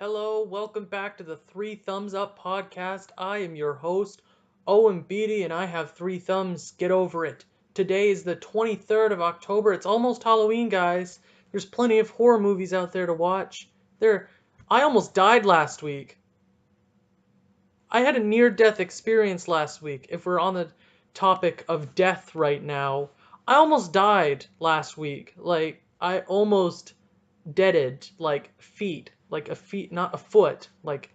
Hello, welcome back to the Three Thumbs Up podcast. I am your host, Owen Beatty, and I have three thumbs. Get over it. Today is the 23rd of October. It's almost Halloween, guys. There's plenty of horror movies out there to watch. I almost died last week. I had a near-death experience last week. If we're on the topic of death right now, I almost died last week. I almost deaded, like a feet, not a foot, like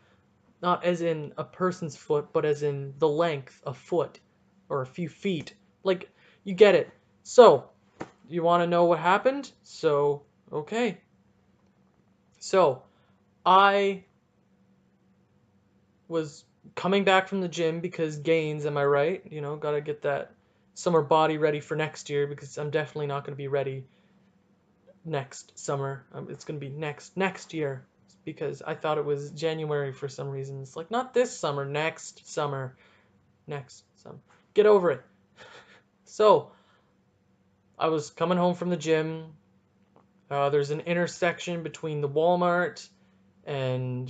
not as in a person's foot, but as in the length, a foot or a few feet. Like, you get it. So, you want to know what happened? Okay. So, I was coming back from the gym because gains, am I right? Gotta get that summer body ready for next year because I'm definitely not going to be ready next summer. It's going to be next year because I thought it was January for some reason. It's like, not this summer, next summer. Next summer. Get over it. So, I was coming home from the gym. There's an intersection between the Walmart and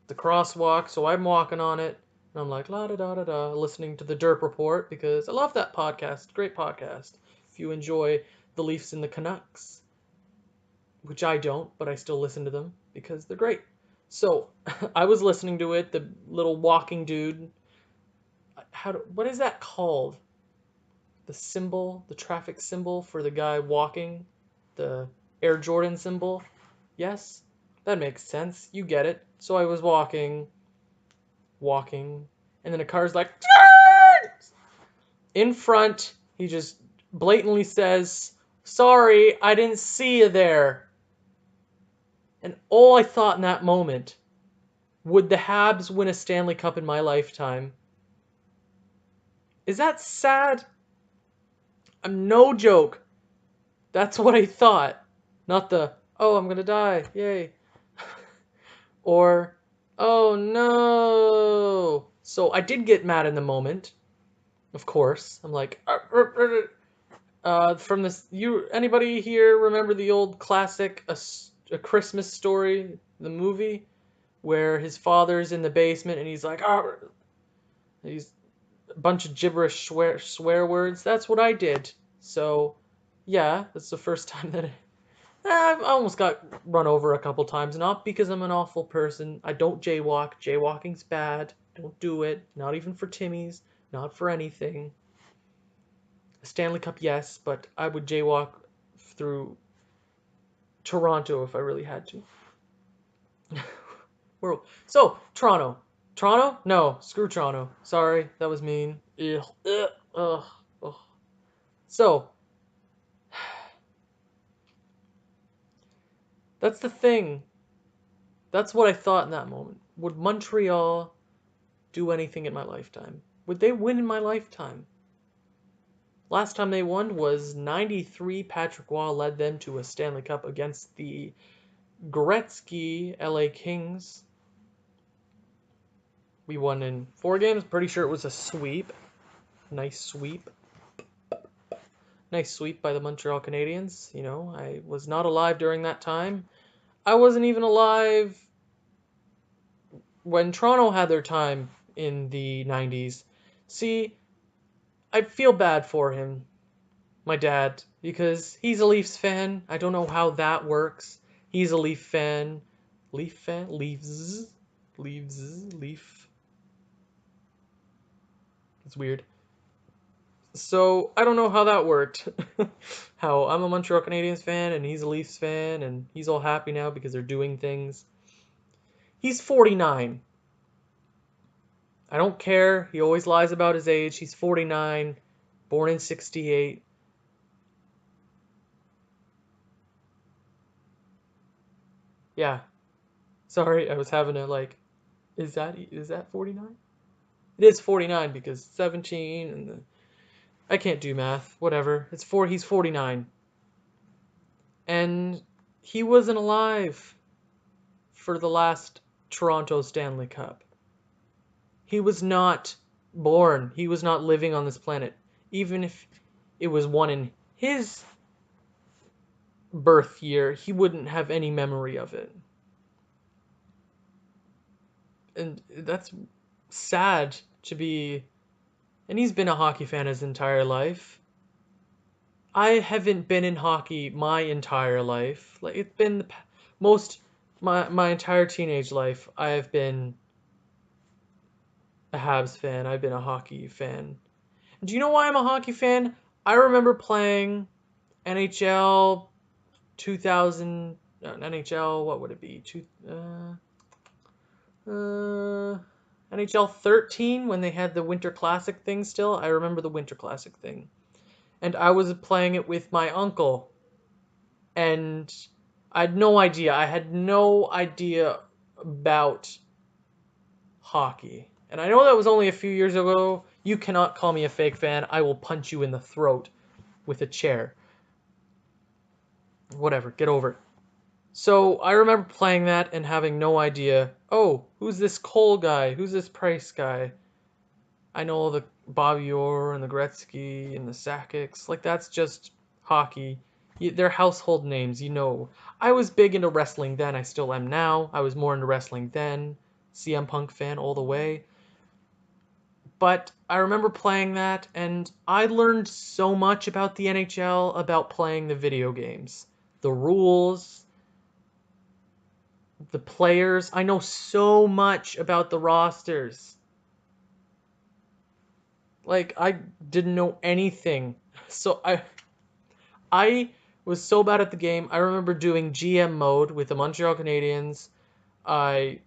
the crosswalk, so I'm walking on it, and I'm like, la da da da da, listening to the Derp Report because I love that podcast. Great podcast. If you enjoy the Leafs and the Canucks, which I don't, but I still listen to them because they're great. So, I was listening to it, the little walking dude. What is that called? The traffic symbol for the guy walking, the Air Jordan symbol. Yes, that makes sense. You get it. So I was walking, and then a car's like, "Turn!" In front. He just blatantly says, "Sorry, I didn't see you there." And all I thought in that moment, would the Habs win a Stanley Cup in my lifetime? Is that sad? I'm no joke. That's what I thought. Not the, oh, I'm gonna die, yay. Or, oh no. So I did get mad in the moment, of course. I'm like, from this, anybody here remember the old classic, A Christmas Story, the movie, where his father's in the basement and he's like, he's a bunch of gibberish swear words? That's what I did. So, yeah, that's the first time that I almost got run over a couple times, not because I'm an awful person. I don't jaywalk. Jaywalking's bad. Don't do it. Not even for Timmy's. Not for anything. A Stanley Cup, yes, but I would jaywalk through Toronto if I really had to. So, Toronto. Toronto? No, screw Toronto. Sorry, that was mean. Ugh, ugh, ugh, ugh. So, that's the thing. That's what I thought in that moment. Would Montreal do anything in my lifetime? Would they win in my lifetime? Last time they won was 93. Patrick Waugh led them to a Stanley Cup against the Gretzky LA Kings. We won in 4 games. Pretty sure it was a sweep. Nice sweep. Nice sweep by the Montreal Canadiens. I was not alive during that time. I wasn't even alive when Toronto had their time in the 90s. See, I feel bad for him, my dad, because he's a Leafs fan. I don't know how that works. He's a Leaf fan. Leaf fan? Leafs. Leaves. Leaf. It's weird. So, I don't know how that worked. How I'm a Montreal Canadiens fan and he's a Leafs fan and he's all happy now because they're doing things. He's 49. I don't care. He always lies about his age. He's 49, born in 68. Yeah. Sorry, I was having a is that 49? It is 49 because 17 and I can't do math. Whatever. He's 49. And he wasn't alive for the last Toronto Stanley Cup. He was not born. He was not living on this planet. Even if it was won in his birth year, he wouldn't have any memory of it. And that's sad to be. And he's been a hockey fan his entire life. I haven't been in hockey my entire life. Like it's been most my entire teenage life. I have been a Habs fan. I've been a hockey fan. Do you know why I'm a hockey fan? I remember playing NHL 2000 NHL, what would it be? NHL 13 when they had the Winter Classic thing still. I remember the Winter Classic thing. And I was playing it with my uncle. And I had no idea. I had no idea about hockey. And I know that was only a few years ago. You cannot call me a fake fan. I will punch you in the throat with a chair. Whatever, get over it. So I remember playing that and having no idea. Oh, who's this Cole guy? Who's this Price guy? I know the Bobby Orr and the Gretzky and the Sakic's. Like that's just hockey. They're household names, you know. I was big into wrestling then. I still am now. I was more into wrestling then. CM Punk fan all the way. But I remember playing that, and I learned so much about the NHL about playing the video games. The rules, the players. I know so much about the rosters. Like I didn't know anything. So I was so bad at the game. I remember doing GM mode with the Montreal Canadiens. I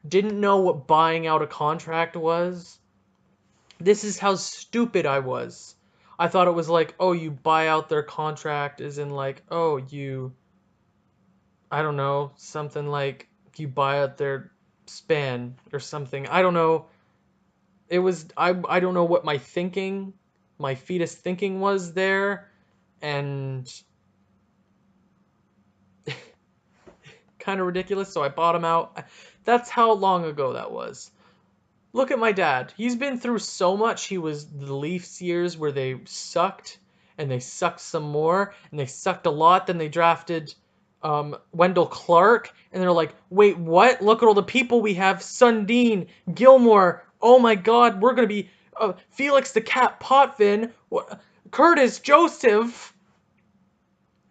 didn't know what buying out a contract was. This is how stupid I was. I thought it was like, oh, you buy out their contract, as in like, oh, I don't know, something like you buy out their span or something. I don't know. I don't know what my fetus thinking was there, and kind of ridiculous. So I bought him out. That's how long ago that was. Look at my dad. He's been through so much. He was the Leafs years where they sucked, and they sucked some more, and they sucked a lot. Then they drafted Wendell Clark, and they're like, wait, what? Look at all the people we have. Sundin, Gilmore. Oh my God, we're gonna be Felix the Cat Potvin, Curtis Joseph,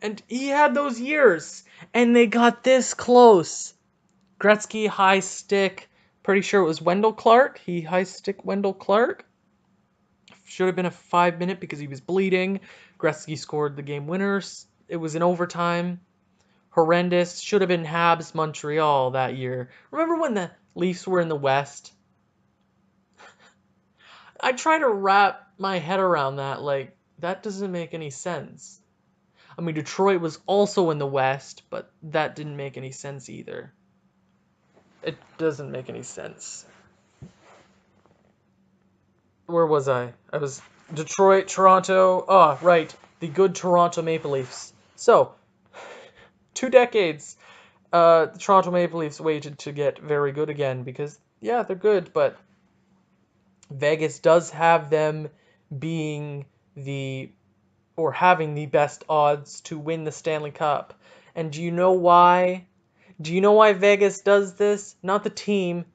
and he had those years, and they got this close. Gretzky high stick. Pretty sure it was Wendell Clark. He high stick Wendell Clark. Should have been a 5 minute because he was bleeding. Gretzky scored the game winners. It was in overtime. Horrendous. Should have been Habs Montreal that year. Remember when the Leafs were in the West? I try to wrap my head around that. Like, that doesn't make any sense. I mean, Detroit was also in the West, but that didn't make any sense either. It doesn't make any sense. Where was I? I was Detroit, Toronto. Ah, right. The good Toronto Maple Leafs. So, 2 decades, the Toronto Maple Leafs waited to get very good again because, yeah, they're good, but Vegas does have them being or having the best odds to win the Stanley Cup. And do you know why? Do you know why Vegas does this? Not the team,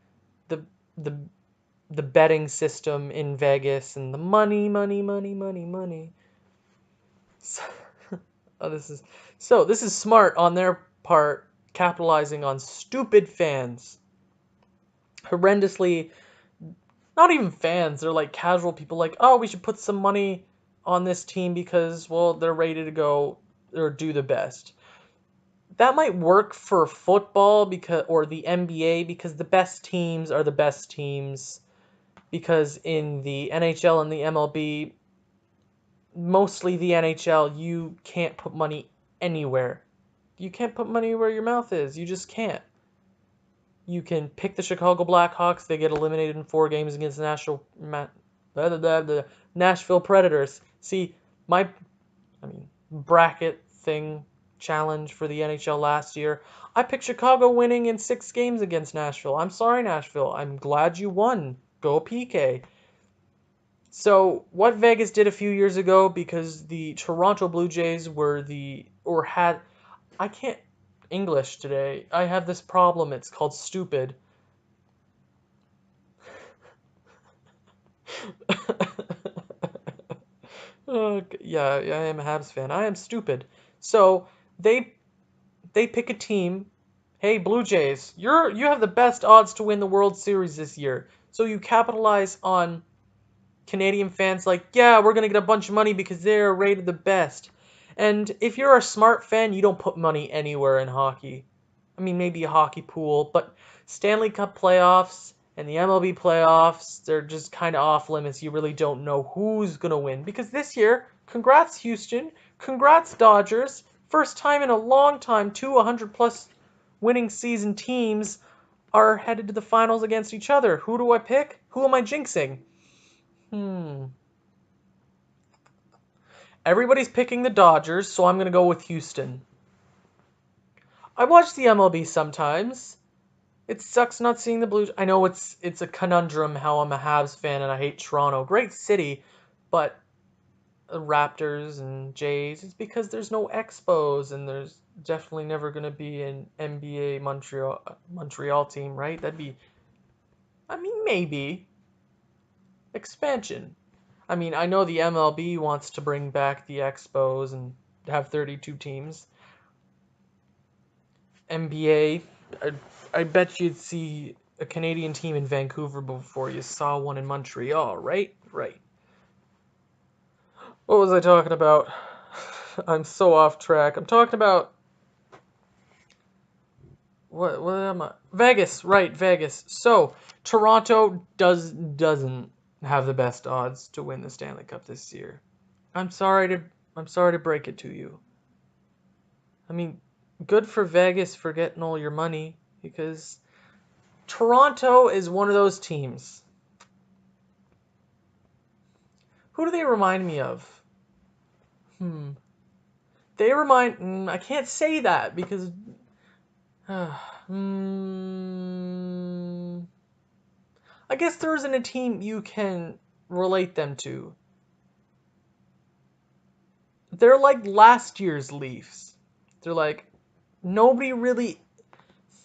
the the the betting system in Vegas and the money, money, money, money, money. So, oh, this is smart on their part, capitalizing on stupid fans. Horrendously, not even fans. They're like casual people. Like, oh, we should put some money on this team because, well, they're ready to go or do the best. That might work for football or the NBA because the best teams are the best teams. Because in the NHL and the MLB, mostly the NHL, you can't put money anywhere. You can't put money where your mouth is. You just can't. You can pick the Chicago Blackhawks. They get eliminated in 4 games against the Nashville Predators. See, bracket thing challenge for the NHL last year. I picked Chicago winning in 6 games against Nashville. I'm sorry, Nashville. I'm glad you won. Go PK. So what Vegas did a few years ago, because the Toronto Blue Jays I can't English today. I have this problem. It's called stupid. Oh, yeah, I am a Habs fan. I am stupid. So they they pick a team. Hey, Blue Jays, you have the best odds to win the World Series this year. So you capitalize on Canadian fans like, yeah, we're gonna get a bunch of money because they're rated the best. And if you're a smart fan, you don't put money anywhere in hockey. I mean, maybe a hockey pool, but Stanley Cup playoffs and the MLB playoffs, they're just kind of off limits. You really don't know who's gonna win because this year, congrats Houston, congrats Dodgers, first time in a long time, two 100 plus winning season teams are headed to the finals against each other. Who do I pick? Who am I jinxing? Hmm. Everybody's picking the Dodgers, so I'm going to go with Houston. I watch the MLB sometimes. It sucks not seeing the Blues. I know it's a conundrum how I'm a Habs fan and I hate Toronto. Great city, but the Raptors and Jays, it's because there's no Expos and there's definitely never going to be an NBA Montreal team, right? That'd be, I mean, maybe expansion. I mean, I know the MLB wants to bring back the Expos and have 32 teams. NBA, I bet you'd see a Canadian team in Vancouver before you saw one in Montreal, right? Right. What was I talking about? I'm so off track. I'm talking about what am I? Vegas, right, Vegas. So, Toronto doesn't have the best odds to win the Stanley Cup this year. I'm sorry to I'm sorry to break it to you. I mean, good for Vegas for getting all your money because Toronto is one of those teams. Who do they remind me of? Hmm. I can't say that because. Hmm. I guess there isn't a team you can relate them to. They're like last year's Leafs. They're like, nobody really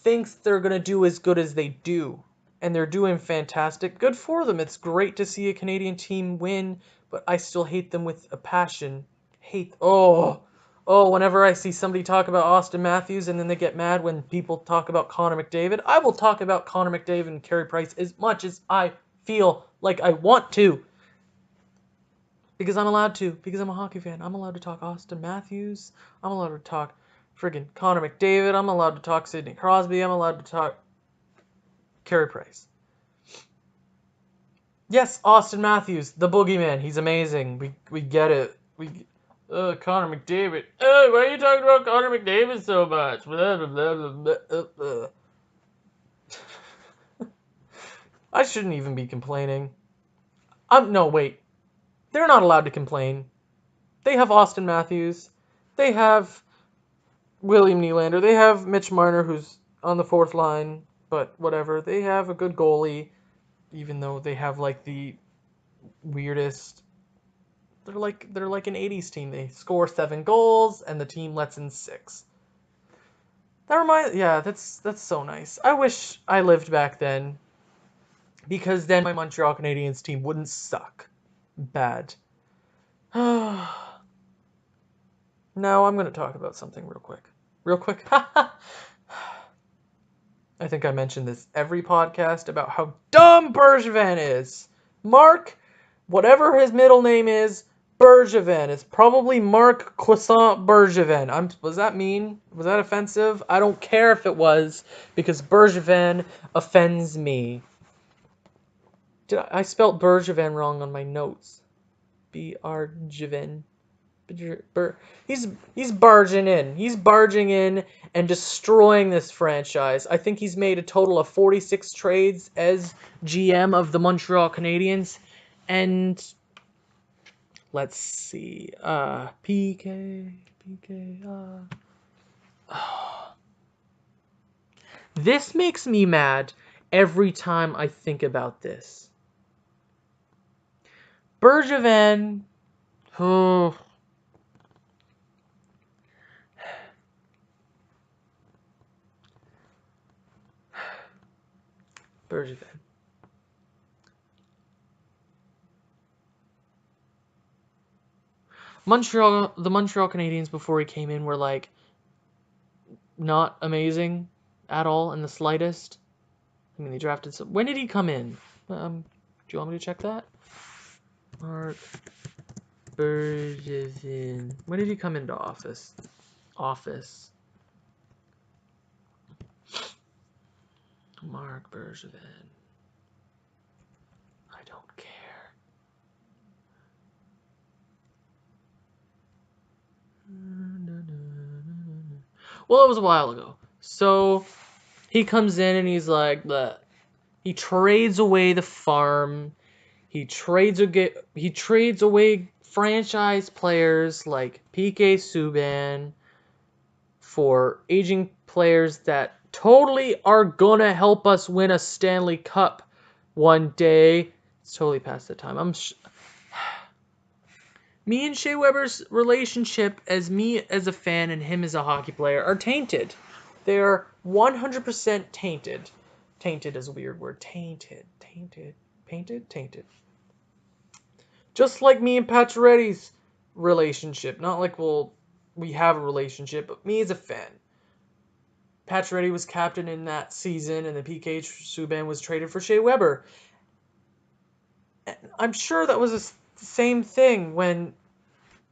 thinks they're going to do as good as they do. And they're doing fantastic. Good for them. It's great to see a Canadian team win, but I still hate them with a passion. Hate. Oh, whenever I see somebody talk about Austin Matthews and then they get mad when people talk about Connor McDavid, I will talk about Connor McDavid and Carey Price as much as I feel like I want to. Because I'm allowed to. Because I'm a hockey fan. I'm allowed to talk Austin Matthews. I'm allowed to talk friggin' Connor McDavid. I'm allowed to talk Sidney Crosby. I'm allowed to talk Carey Price. Yes, Austin Matthews, the boogeyman. He's amazing. We get it. Connor McDavid. Why are you talking about Connor McDavid so much? Blah, blah, blah, blah, blah, blah. I shouldn't even be complaining. No, wait. They're not allowed to complain. They have Austin Matthews. They have William Nylander. They have Mitch Marner, who's on the fourth line, but whatever. They have a good goalie, even though they have like the weirdest. They're like an '80s team. They score 7 goals and the team lets in 6. Yeah, that's so nice. I wish I lived back then because then my Montreal Canadiens team wouldn't suck bad. Now I'm going to talk about something real quick. Real quick. I think I mentioned this every podcast about how dumb Bergevin is. Mark, whatever his middle name is, Bergevin. It's probably Mark Croissant Bergevin. Was that mean? Was that offensive? I don't care if it was, because Bergevin offends me. I spelled Bergevin wrong on my notes. Bergevin. He's barging in. He's barging in and destroying this franchise. I think he's made a total of 46 trades as GM of the Montreal Canadiens. And let's see. PK. This makes me mad every time I think about this. Bergevin. Oh. Bergevin. The Montreal Canadiens before he came in were like not amazing at all in the slightest. I mean, they drafted some. When did he come in? Do you want me to check that? Mark Bergevin. When did he come into office? Mark Bergevin. I don't care. Well, it was a while ago. So he comes in and he's like, bleh. He trades away the farm. He trades away franchise players like PK Subban for aging players that totally are gonna help us win a Stanley Cup one day. It's totally past the time. Me and Shea Weber's relationship as me as a fan and him as a hockey player are tainted. They are 100% tainted. Tainted is a weird word. Tainted. Tainted. Just like me and Pacioretty's relationship. Not like, well, we have a relationship, but me as a fan. Pacioretty was captain in that season, and the PK Subban was traded for Shea Weber. And I'm sure that was the same thing when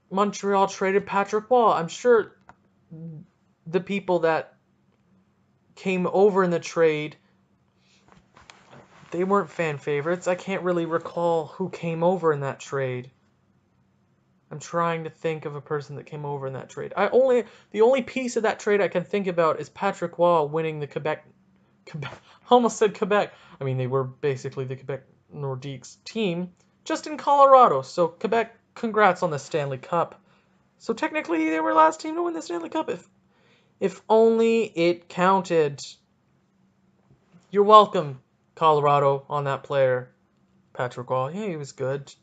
Montreal traded Patrick Roy. I'm sure the people that came over in the trade, they weren't fan favorites. I can't really recall who came over in that trade. I'm trying to think of a person that came over in that trade. The only piece of that trade I can think about is Patrick Roy winning the Quebec. Almost said Quebec. I mean, they were basically the Quebec Nordiques team, just in Colorado. So Quebec, congrats on the Stanley Cup. So technically, they were last team to win the Stanley Cup. If only it counted. You're welcome, Colorado, on that player, Patrick Roy. Yeah, he was good.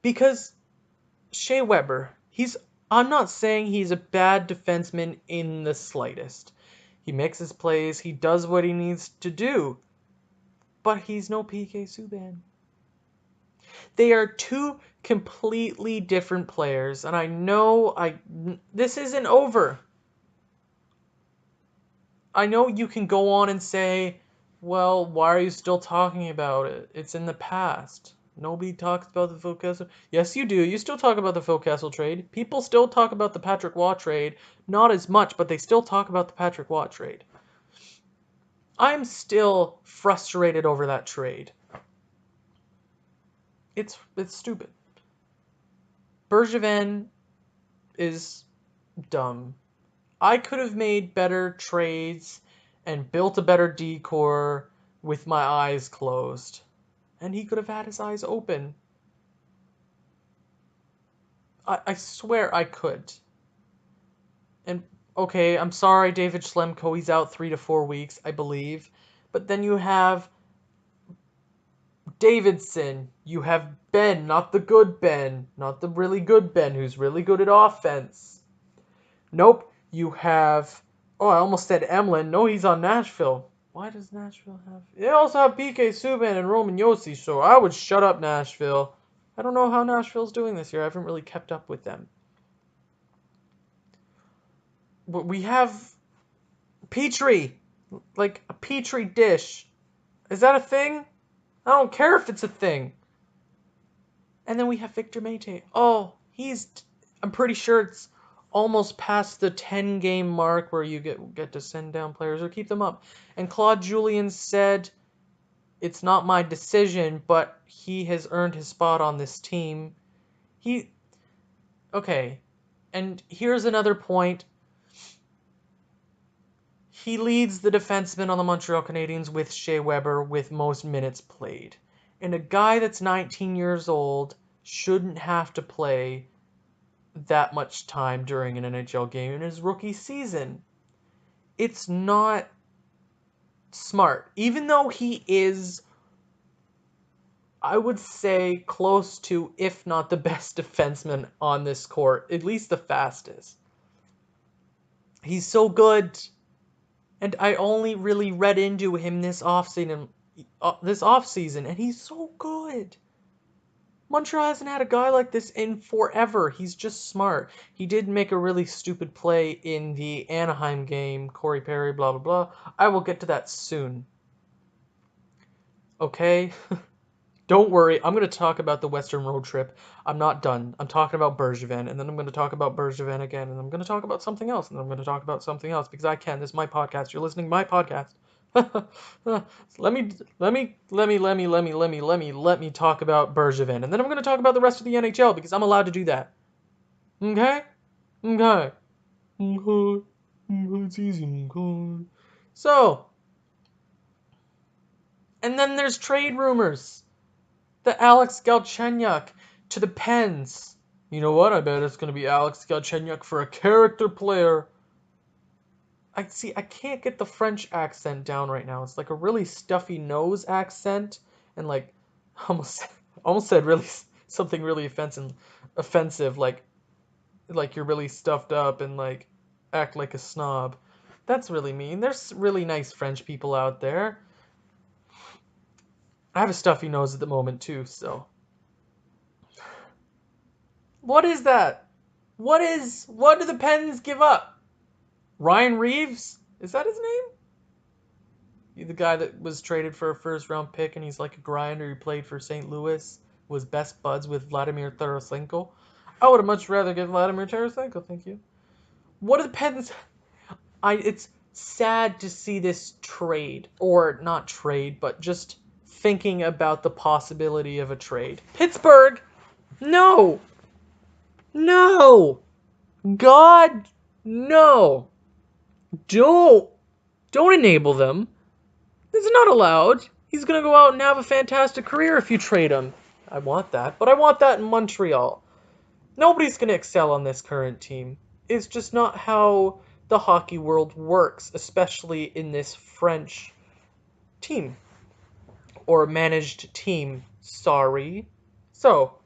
Because Shea Weber, I'm not saying he's a bad defenseman in the slightest. He makes his plays, he does what he needs to do. But he's no PK Subban. They are two completely different players, and I know this isn't over. I know you can go on and say, well, why are you still talking about it? It's in the past. Nobody talks about the Phil Kessel. Yes, you do. You still talk about the Phil Kessel trade. People still talk about the Patrick Roy trade. Not as much, but they still talk about the Patrick Roy trade. I'm still frustrated over that trade. It's stupid. Bergevin is dumb. I could have made better trades and built a better decor with my eyes closed. And he could have had his eyes open. I swear I could. And, okay, I'm sorry, David Schlemko, he's out 3 to 4 weeks, I believe. But then you have Davidson. You have Ben, not the good Ben. Not the really good Ben, who's really good at offense. Nope, you have... Oh, I almost said Emlyn. No, he's on Nashville. Why does Nashville have... They also have PK Subban and Roman Josi, so I would shut up, Nashville. I don't know how Nashville's doing this year. I haven't really kept up with them. But we have Petrie. Like a Petri dish. Is that a thing? I don't care if it's a thing. And then we have Victor Mete. Oh, I'm pretty sure it's almost past the 10-game mark where you get to send down players or keep them up. And Claude Julien said, it's not my decision, but he has earned his spot on this team. Okay. And here's another point. He leads the defensemen on the Montreal Canadiens with Shea Weber with most minutes played. And a guy that's 19 years old shouldn't have to play that much time during an NHL game in his rookie season. It's not smart. Even though he is, I would say, close to, if not the best defenseman on this court, at least the fastest. He's so good. And I only really read into him this offseason, and he's so good. Montreal hasn't had a guy like this in forever. He's just smart. He did make a really stupid play in the Anaheim game. Corey Perry, blah, blah, blah. I will get to that soon. Okay? Don't worry. I'm going to talk about the Western road trip. I'm not done. I'm talking about Bergevin, and then I'm going to talk about Bergevin again, and I'm going to talk about something else, and then I'm going to talk about something else, because I can. This is my podcast. You're listening to my podcast. let me talk about Bergevin, and then I'm going to talk about the rest of the NHL because I'm allowed to do that. Okay? Okay. Okay. It's easy. Okay. So, and then there's trade rumors. The Alex Galchenyuk to the Pens. You know what? I bet it's going to be Alex Galchenyuk for a character player. I can't get the French accent down right now. It's like a really stuffy nose accent, and like almost said really something really offensive like you're really stuffed up and like act like a snob. That's really mean. There's really nice French people out there. I have a stuffy nose at the moment too, so. What is that? What do the Pens give up? Ryan Reeves? Is that his name? The guy that was traded for a first round pick and he's like a grinder. He played for St. Louis, was best buds with Vladimir Tarasenko. I would have much rather get Vladimir Tarasenko, thank you. What are the Pens? It's sad to see this trade, or not trade, but just thinking about the possibility of a trade. Pittsburgh, no, no, God, no, don't enable them. This is not allowed. He's gonna go out and have a fantastic career if you trade him. I want that, but I want that in Montreal. Nobody's gonna excel on this current team. It's just not how the hockey world works, especially in this French team. Or managed team, sorry. So,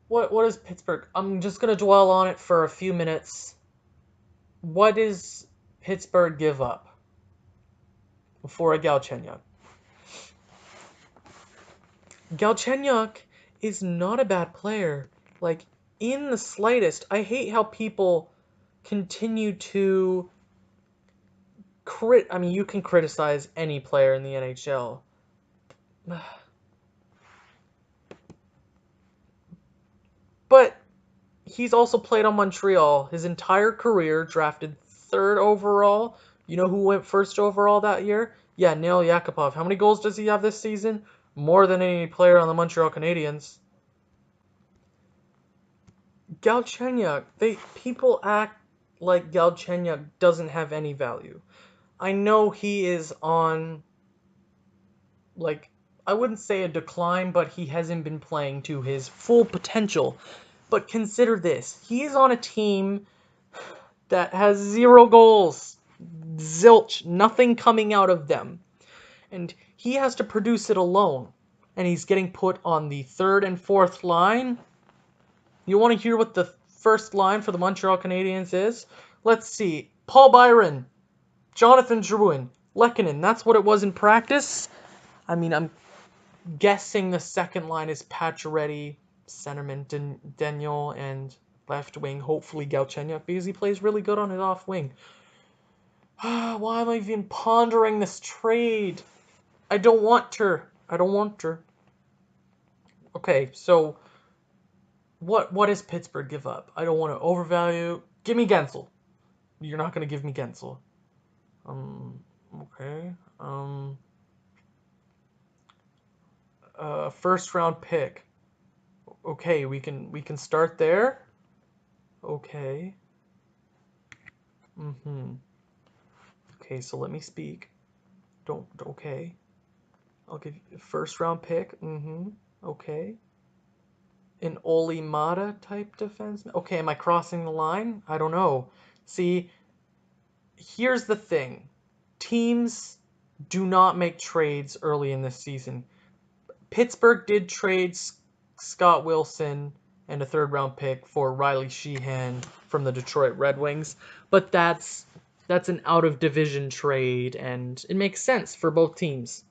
what is Pittsburgh? I'm just gonna dwell on it for a few minutes. What does Pittsburgh give up for a Galchenyuk? Galchenyuk is not a bad player. Like, in the slightest. I hate how people continue to you can criticize any player in the NHL. But he's also played on Montreal his entire career, drafted 3rd overall. You know who went 1st overall that year? Yeah, Nail Yakupov. How many goals does he have this season? More than any player on the Montreal Canadiens. Galchenyuk, people act like Galchenyuk doesn't have any value. I know he is on, like, I wouldn't say a decline, but he hasn't been playing to his full potential. But consider this. He is on a team that has 0 goals. Zilch. Nothing coming out of them. And he has to produce it alone. And he's getting put on the 3rd and 4th line. You want to hear what the first line for the Montreal Canadiens is? Let's see. Paul Byron, Jonathan Drouin, Lehkonen. That's what it was in practice. I mean, I'm guessing the second line is Pacioretty, centerman Daniel, and left wing, hopefully Galchenyuk, because he plays really good on his off wing. Why am I even pondering this trade? I don't want her. Okay, so what does Pittsburgh give up? I don't want to overvalue. Give me Gensel. You're not going to give me Gensel. Okay. First round pick. Okay, we can start there. Okay. Okay, so let me speak. Okay. I'll give you a first round pick. Okay. An Oli Mata type defenseman. Okay, am I crossing the line? I don't know. See, here's the thing. Teams do not make trades early in this season. Pittsburgh did trade Scott Wilson and a 3rd round pick for Riley Sheehan from the Detroit Red Wings, but that's an out of division trade and it makes sense for both teams.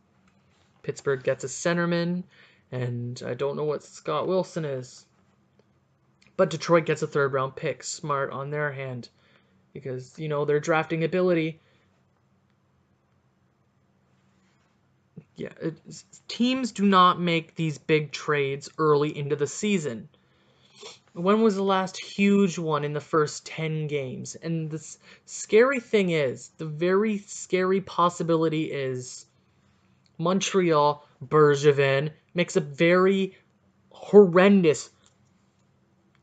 Pittsburgh gets a centerman, and I don't know what Scott Wilson is. But Detroit gets a third-round pick. Smart on their hand. Because, their drafting ability. Yeah, teams do not make these big trades early into the season. When was the last huge one in the first 10 games? And the scary thing is, the very scary possibility is Montreal, Bergevin, makes a very horrendous,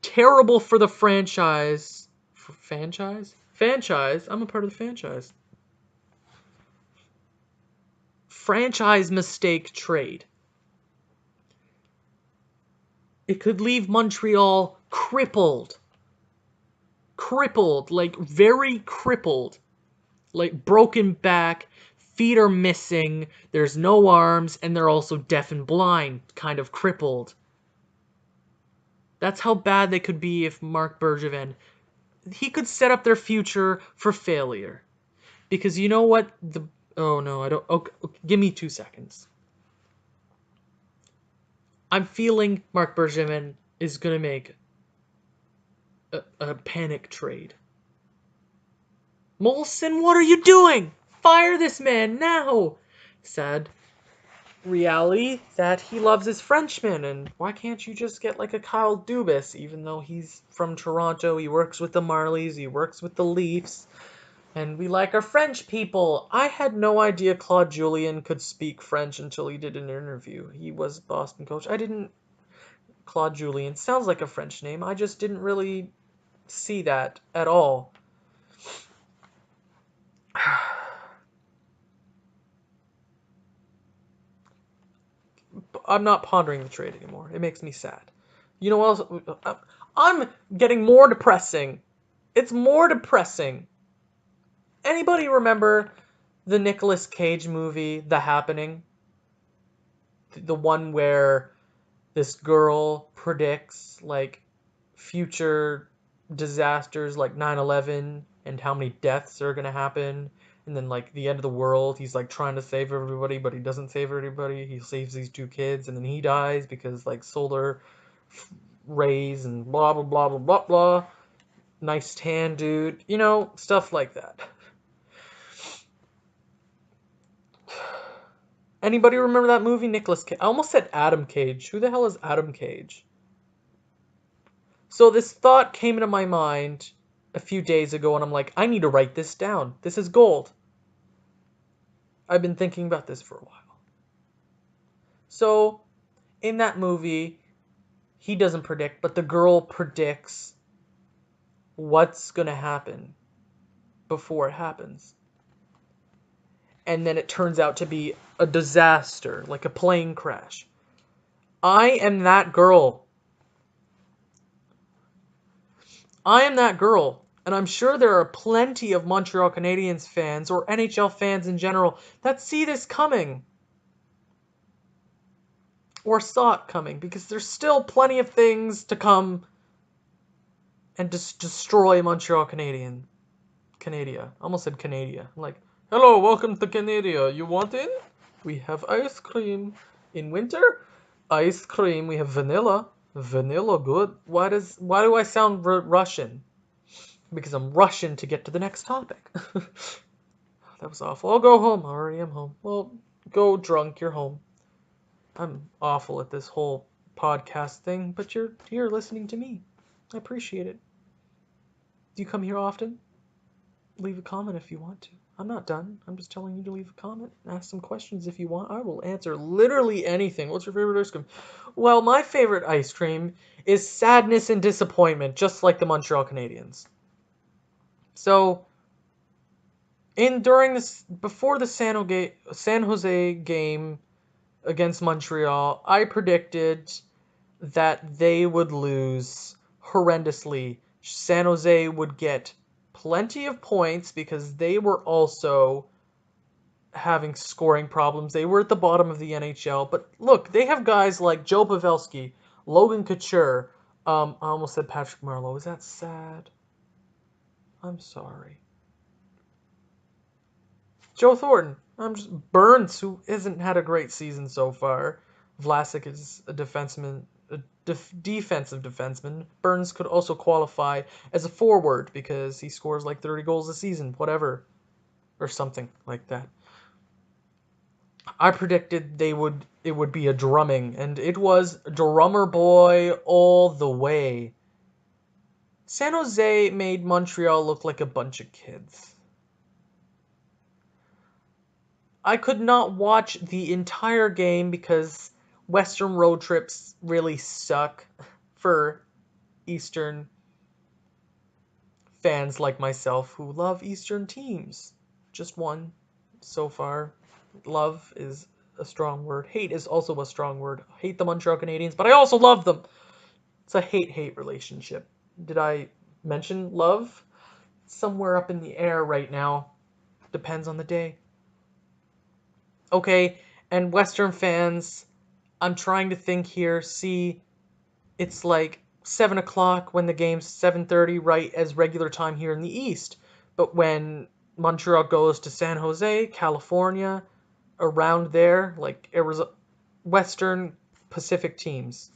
terrible for the franchise. Franchise? I'm a part of the franchise. Franchise mistake trade. It could leave Montreal crippled. Like very crippled. Like broken back, feet are missing, there's no arms, and they're also deaf and blind, kind of crippled. That's how bad they could be if Marc Bergevin, he could set up their future for failure. Because you know what? Oh no, I don't. Okay, give me 2 seconds. I'm feeling Marc Bergevin is going to make a panic trade. Molson, what are you doing? Fire this man now! Sad reality that he loves his Frenchmen, and why can't you just get like a Kyle Dubas, even though he's from Toronto, he works with the Marlies, he works with the Leafs, and we like our French people. I had no idea Claude Julien could speak French until he did an interview. He was Boston coach. Claude Julien sounds like a French name. I just didn't really see that at all. I'm not pondering the trade anymore. It makes me sad. You know what else? I'm getting more depressing. It's more depressing. Anybody remember the Nicolas Cage movie, The Habening? The one where this girl predicts like future disasters like 9/11 and how many deaths are going to happen, and then like the end of the world, he's like trying to save everybody but he doesn't save everybody. He saves these 2 kids and then he dies because like solar rays and blah blah blah blah blah blah. Nice tan dude, stuff like that. Anybody remember that movie, Nicolas Cage? I almost said Adam Cage. Who the hell is Adam Cage? So this thought came into my mind a few days ago, and I'm like, I need to write this down. This is gold. I've been thinking about this for a while. So, in that movie, he doesn't predict, but the girl predicts what's going to happen before it happens. And then it turns out to be a disaster, like a plane crash. I am that girl. I am that girl. And I'm sure there are plenty of Montreal Canadiens fans, or NHL fans in general, that see this coming. Or saw it coming, because there's still plenty of things to come and just destroy Montreal Canadian. Canada. I almost said Canada. I'm like, hello, welcome to Canada. You want in? We have ice cream. In winter, ice cream. We have vanilla. Vanilla good. Why do I sound Russian? Because I'm rushing to get to the next topic. That was awful. I'll go home. I already am home. Well, go drunk. You're home. I'm awful at this whole podcast thing, but you're here listening to me. I appreciate it. Do you come here often? Leave a comment if you want to. I'm not done. I'm just telling you to leave a comment and ask some questions if you want. I will answer literally anything. What's your favorite ice cream? Well, my favorite ice cream is sadness and disappointment, just like the Montreal Canadiens. So, before the San Jose game against Montreal, I predicted that they would lose horrendously. San Jose would get plenty of points because they were also having scoring problems. They were at the bottom of the NHL, but look, they have guys like Joe Pavelski, Logan Couture. I almost said Patrick Marleau. Is that sad? I'm sorry. Joe Thornton. I'm just Burns, who hasn't had a great season so far. Vlasic is a defenseman, a defensive defenseman. Burns could also qualify as a forward because he scores like 30 goals a season, whatever, or something like that. I predicted it would be a drumming, and it was drummer boy all the way. San Jose made Montreal look like a bunch of kids. I could not watch the entire game because Western road trips really suck for Eastern fans like myself who love Eastern teams. Just one so far. Love is a strong word. Hate is also a strong word. I hate the Montreal Canadiens, but I also love them. It's a hate-hate relationship. Did I mention love? It's somewhere up in the air right now. Depends on the day. Okay, and Western fans, I'm trying to think here. See, it's like 7 o'clock when the game's 7:30, right as regular time here in the East. But when Montreal goes to San Jose, California, around there, like Arizona, Western Pacific teams,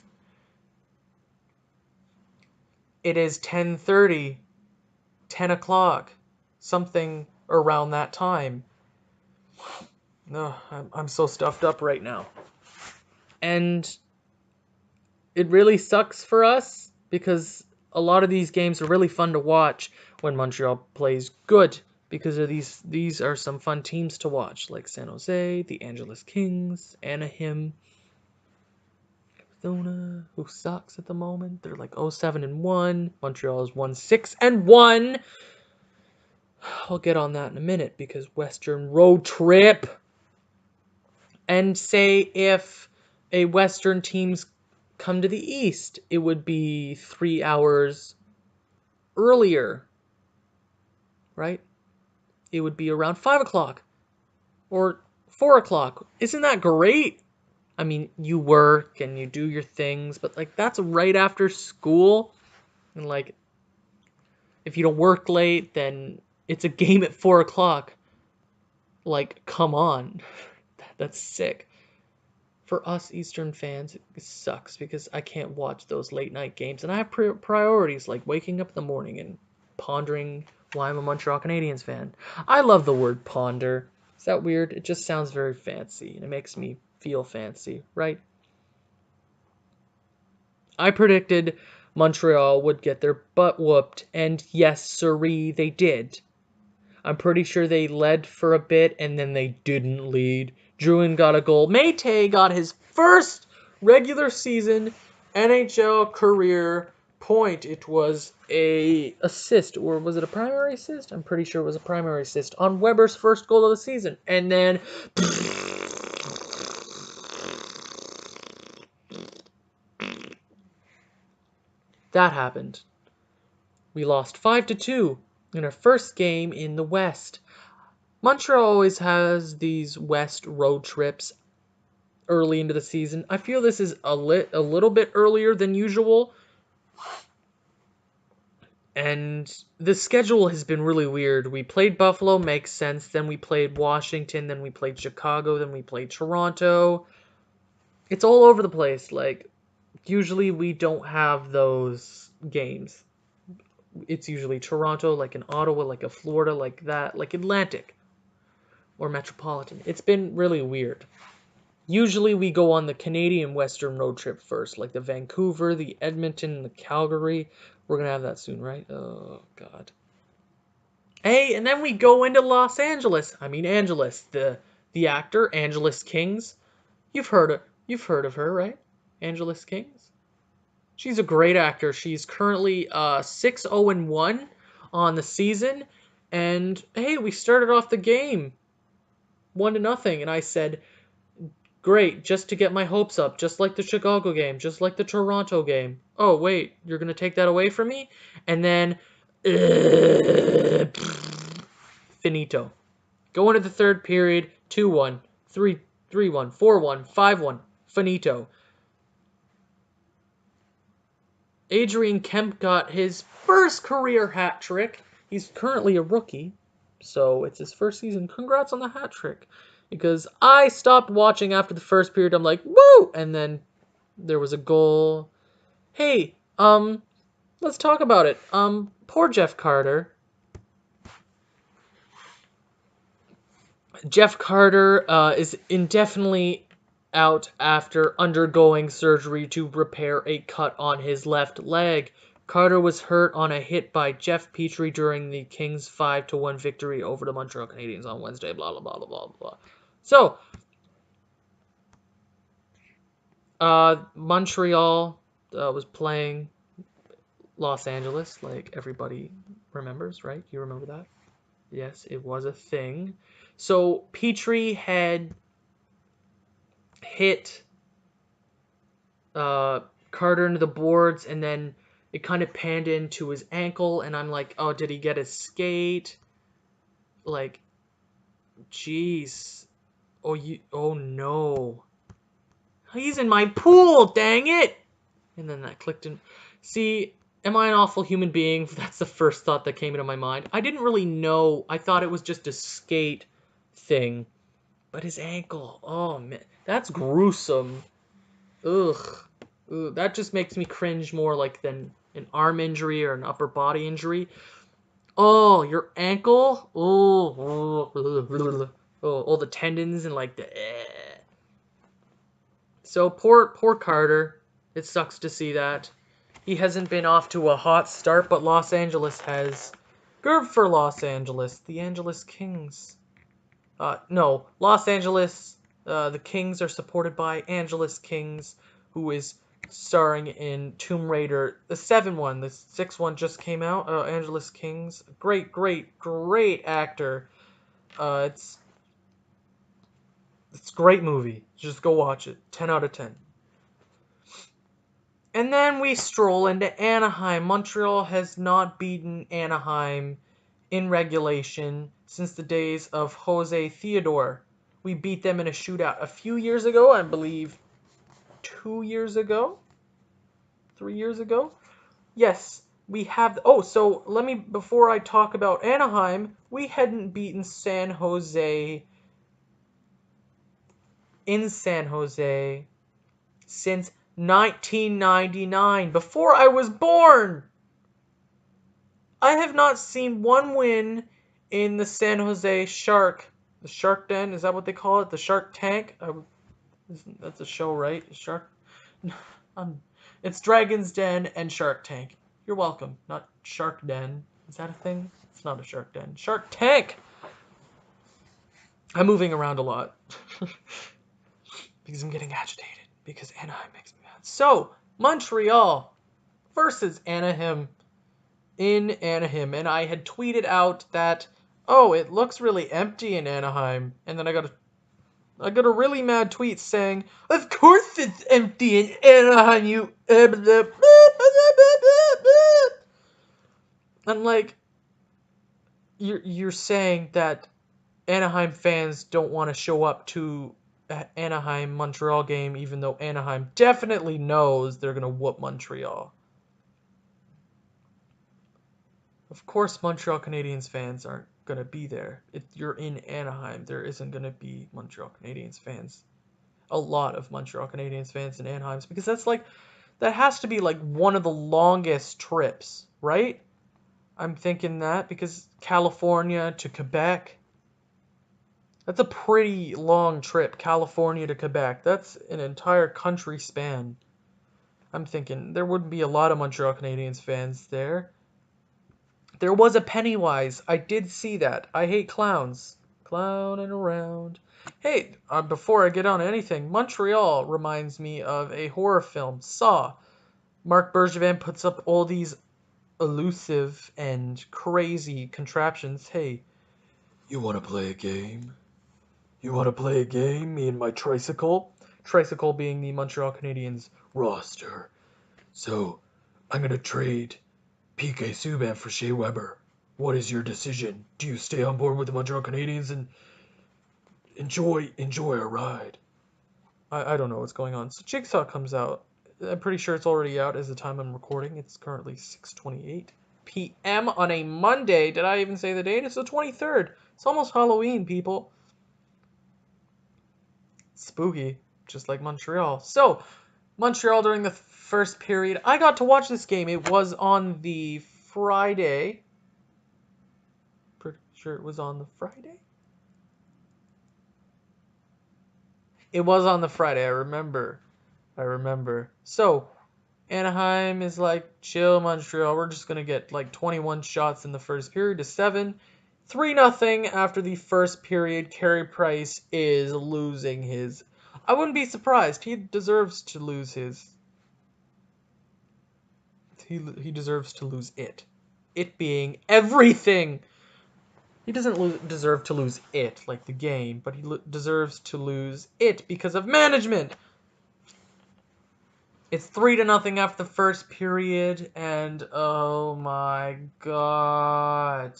it is 10:30, 10 o'clock, something around that time. No, I'm so stuffed up right now. And it really sucks for us because a lot of these games are really fun to watch when Montreal plays good because of these are some fun teams to watch like San Jose, the Angeles Kings, Anaheim, Arizona, who sucks at the moment. They're like 0-7-1. Montreal is 1-6-1. I'll get on that in a minute because Western road trip. And say if a Western team's come to the East, it would be 3 hours earlier, right? It would be around 5 o'clock or 4 o'clock. Isn't that great? I mean, you work and you do your things, but like that's right after school. And like, if you don't work late, then it's a game at 4 o'clock. Like, come on. That's sick. For us Eastern fans, it sucks because I can't watch those late night games. And I have priorities like waking up in the morning and pondering why I'm a Montreal Canadiens fan. I love the word ponder. Is that weird? It just sounds very fancy and it makes me feel fancy, right? I predicted Montreal would get their butt whooped, and yes, siree, they did. I'm pretty sure they led for a bit, and then they didn't lead. Druin got a goal. Mayte got his first regular season NHL career point. It was a assist, or was it a primary assist? I'm pretty sure it was a primary assist on Weber's first goal of the season. And then that happened. We lost 5-2 in our first game in the West. Montreal always has these West road trips early into the season. I feel this is a little bit earlier than usual. And the schedule has been really weird. We played Buffalo, makes sense. Then we played Washington, then we played Chicago, then we played Toronto. It's all over the place. Like, usually we don't have those games. It's usually Toronto, like in Ottawa, like a Florida, like that, like Atlantic or Metropolitan. It's been really weird. Usually we go on the Canadian Western road trip first, like the Vancouver, the Edmonton, the Calgary. We're going to have that soon, right? Oh, God. Hey, and then we go into Los Angeles. I mean, Angeles, the actor, Angeles Kings. You've heard of her, right? Angeles Kings. She's a great actor. She's currently 6-0-1 on the season. And hey, we started off the game 1-0, and I said, great, just to get my hopes up, just like the Chicago game, just like the Toronto game. Oh, wait, you're going to take that away from me? And then, finito. Go into the third period, 2-1, 3-1, 4-1, 5-1, finito. Adrian Kemp got his first career hat trick. He's currently a rookie, so it's his first season. Congrats on the hat trick. because I stopped watching after the first period. I'm like, woo! And then there was a goal. Hey, let's talk about it. Poor Jeff Carter. Jeff Carter is indefinitely out after undergoing surgery to repair a cut on his left leg. Carter was hurt on a hit by Jeff Petrie during the Kings 5-1 victory over the Montreal Canadiens on Wednesday. Blah blah blah blah blah blah. So, Montreal was playing Los Angeles, like everybody remembers, right? You remember that? Yes, it was a thing. So Petrie had hit Carter into the boards, and then it kind of panned into his ankle, and I'm like, oh, did he get his skate? Like, jeez. Oh no. He's in my pool, dang it! And then that clicked in. See, am I an awful human being? That's the first thought that came into my mind. I didn't really know. I thought it was just a skate thing. But his ankle, oh man, that's gruesome. Ugh. Ugh. That just makes me cringe more like than an arm injury or an upper body injury. Oh, your ankle? Oh, all the tendons and like the. So poor Carter. It sucks to see that. He hasn't been off to a hot start, but Los Angeles has. Good for Los Angeles. The Angeles Kings. No, Los Angeles. The Kings are supported by Angeles Kings, who is starring in Tomb Raider. The 7 one, the 6 one just came out. Angeles Kings. Great actor. It's a great movie. Just go watch it. 10 out of 10. And then we stroll into Anaheim. Montreal has not beaten Anaheim in regulation since the days of Jose Theodore. We beat them in a shootout a few years ago, I believe 2 years ago, 3 years ago. Yes, we have. Oh, so let me, before I talk about Anaheim, we hadn't beaten San Jose in San Jose since 1999, before I was born. I have not seen one win in the San Jose the Shark Den, is that what they call it? The Shark Tank? That's a show, right? Shark. It's Dragon's Den and Shark Tank. You're welcome. Not Shark Den. Is that a thing? It's not a Shark Den. Shark Tank! I'm moving around a lot. Because I'm getting agitated. Because Anaheim makes me mad. So, Montreal versus Anaheim in Anaheim. And I had tweeted out that, oh, it looks really empty in Anaheim. And then I got a really mad tweet saying, of course it's empty in Anaheim, you. I'm like, you're saying that Anaheim fans don't want to show up to Anaheim Montreal game, even though Anaheim definitely knows they're gonna whoop Montreal. Of course, Montreal Canadiens fans aren't gonna be there. If you're in Anaheim, there isn't gonna be Montreal Canadiens fans. A lot of Montreal Canadiens fans in Anaheim, because that has to be like one of the longest trips, right? I'm thinking that because California to Quebec. That's a pretty long trip, California to Quebec. That's an entire country span. I'm thinking there wouldn't be a lot of Montreal Canadiens fans there. There was a Pennywise. I did see that. I hate clowns. Clowning around. Hey, before I get on anything, Montreal reminds me of a horror film, Saw. Mark Bergevin puts up all these elusive and crazy contraptions. Hey, you want to play a game? You want to play a game? Me and my tricycle? Tricycle being the Montreal Canadiens roster. So, I'm going to trade PK Subban for Shea Weber. What is your decision? Do you stay on board with the Montreal Canadiens and enjoy a ride? I don't know what's going on. So Jigsaw comes out. I'm pretty sure it's already out as the time I'm recording. It's currently 6:28 p.m. on a Monday. Did I even say the date? It's the 23rd. It's almost Halloween, people. Spooky, just like Montreal. So, Montreal during the first period. I got to watch this game. It was on the Friday. Pretty sure it was on the Friday. It was on the Friday. I remember. So, Anaheim is like, chill, Montreal. We're just going to get like 21 shots in the first period to 7. 3-0 after the first period. Carey Price is losing his. I wouldn't be surprised. He deserves to lose his. He deserves to lose it. It being everything. He doesn't deserve to lose it, like the game, but he deserves to lose it because of management. It's 3-0 after the first period, and oh my god.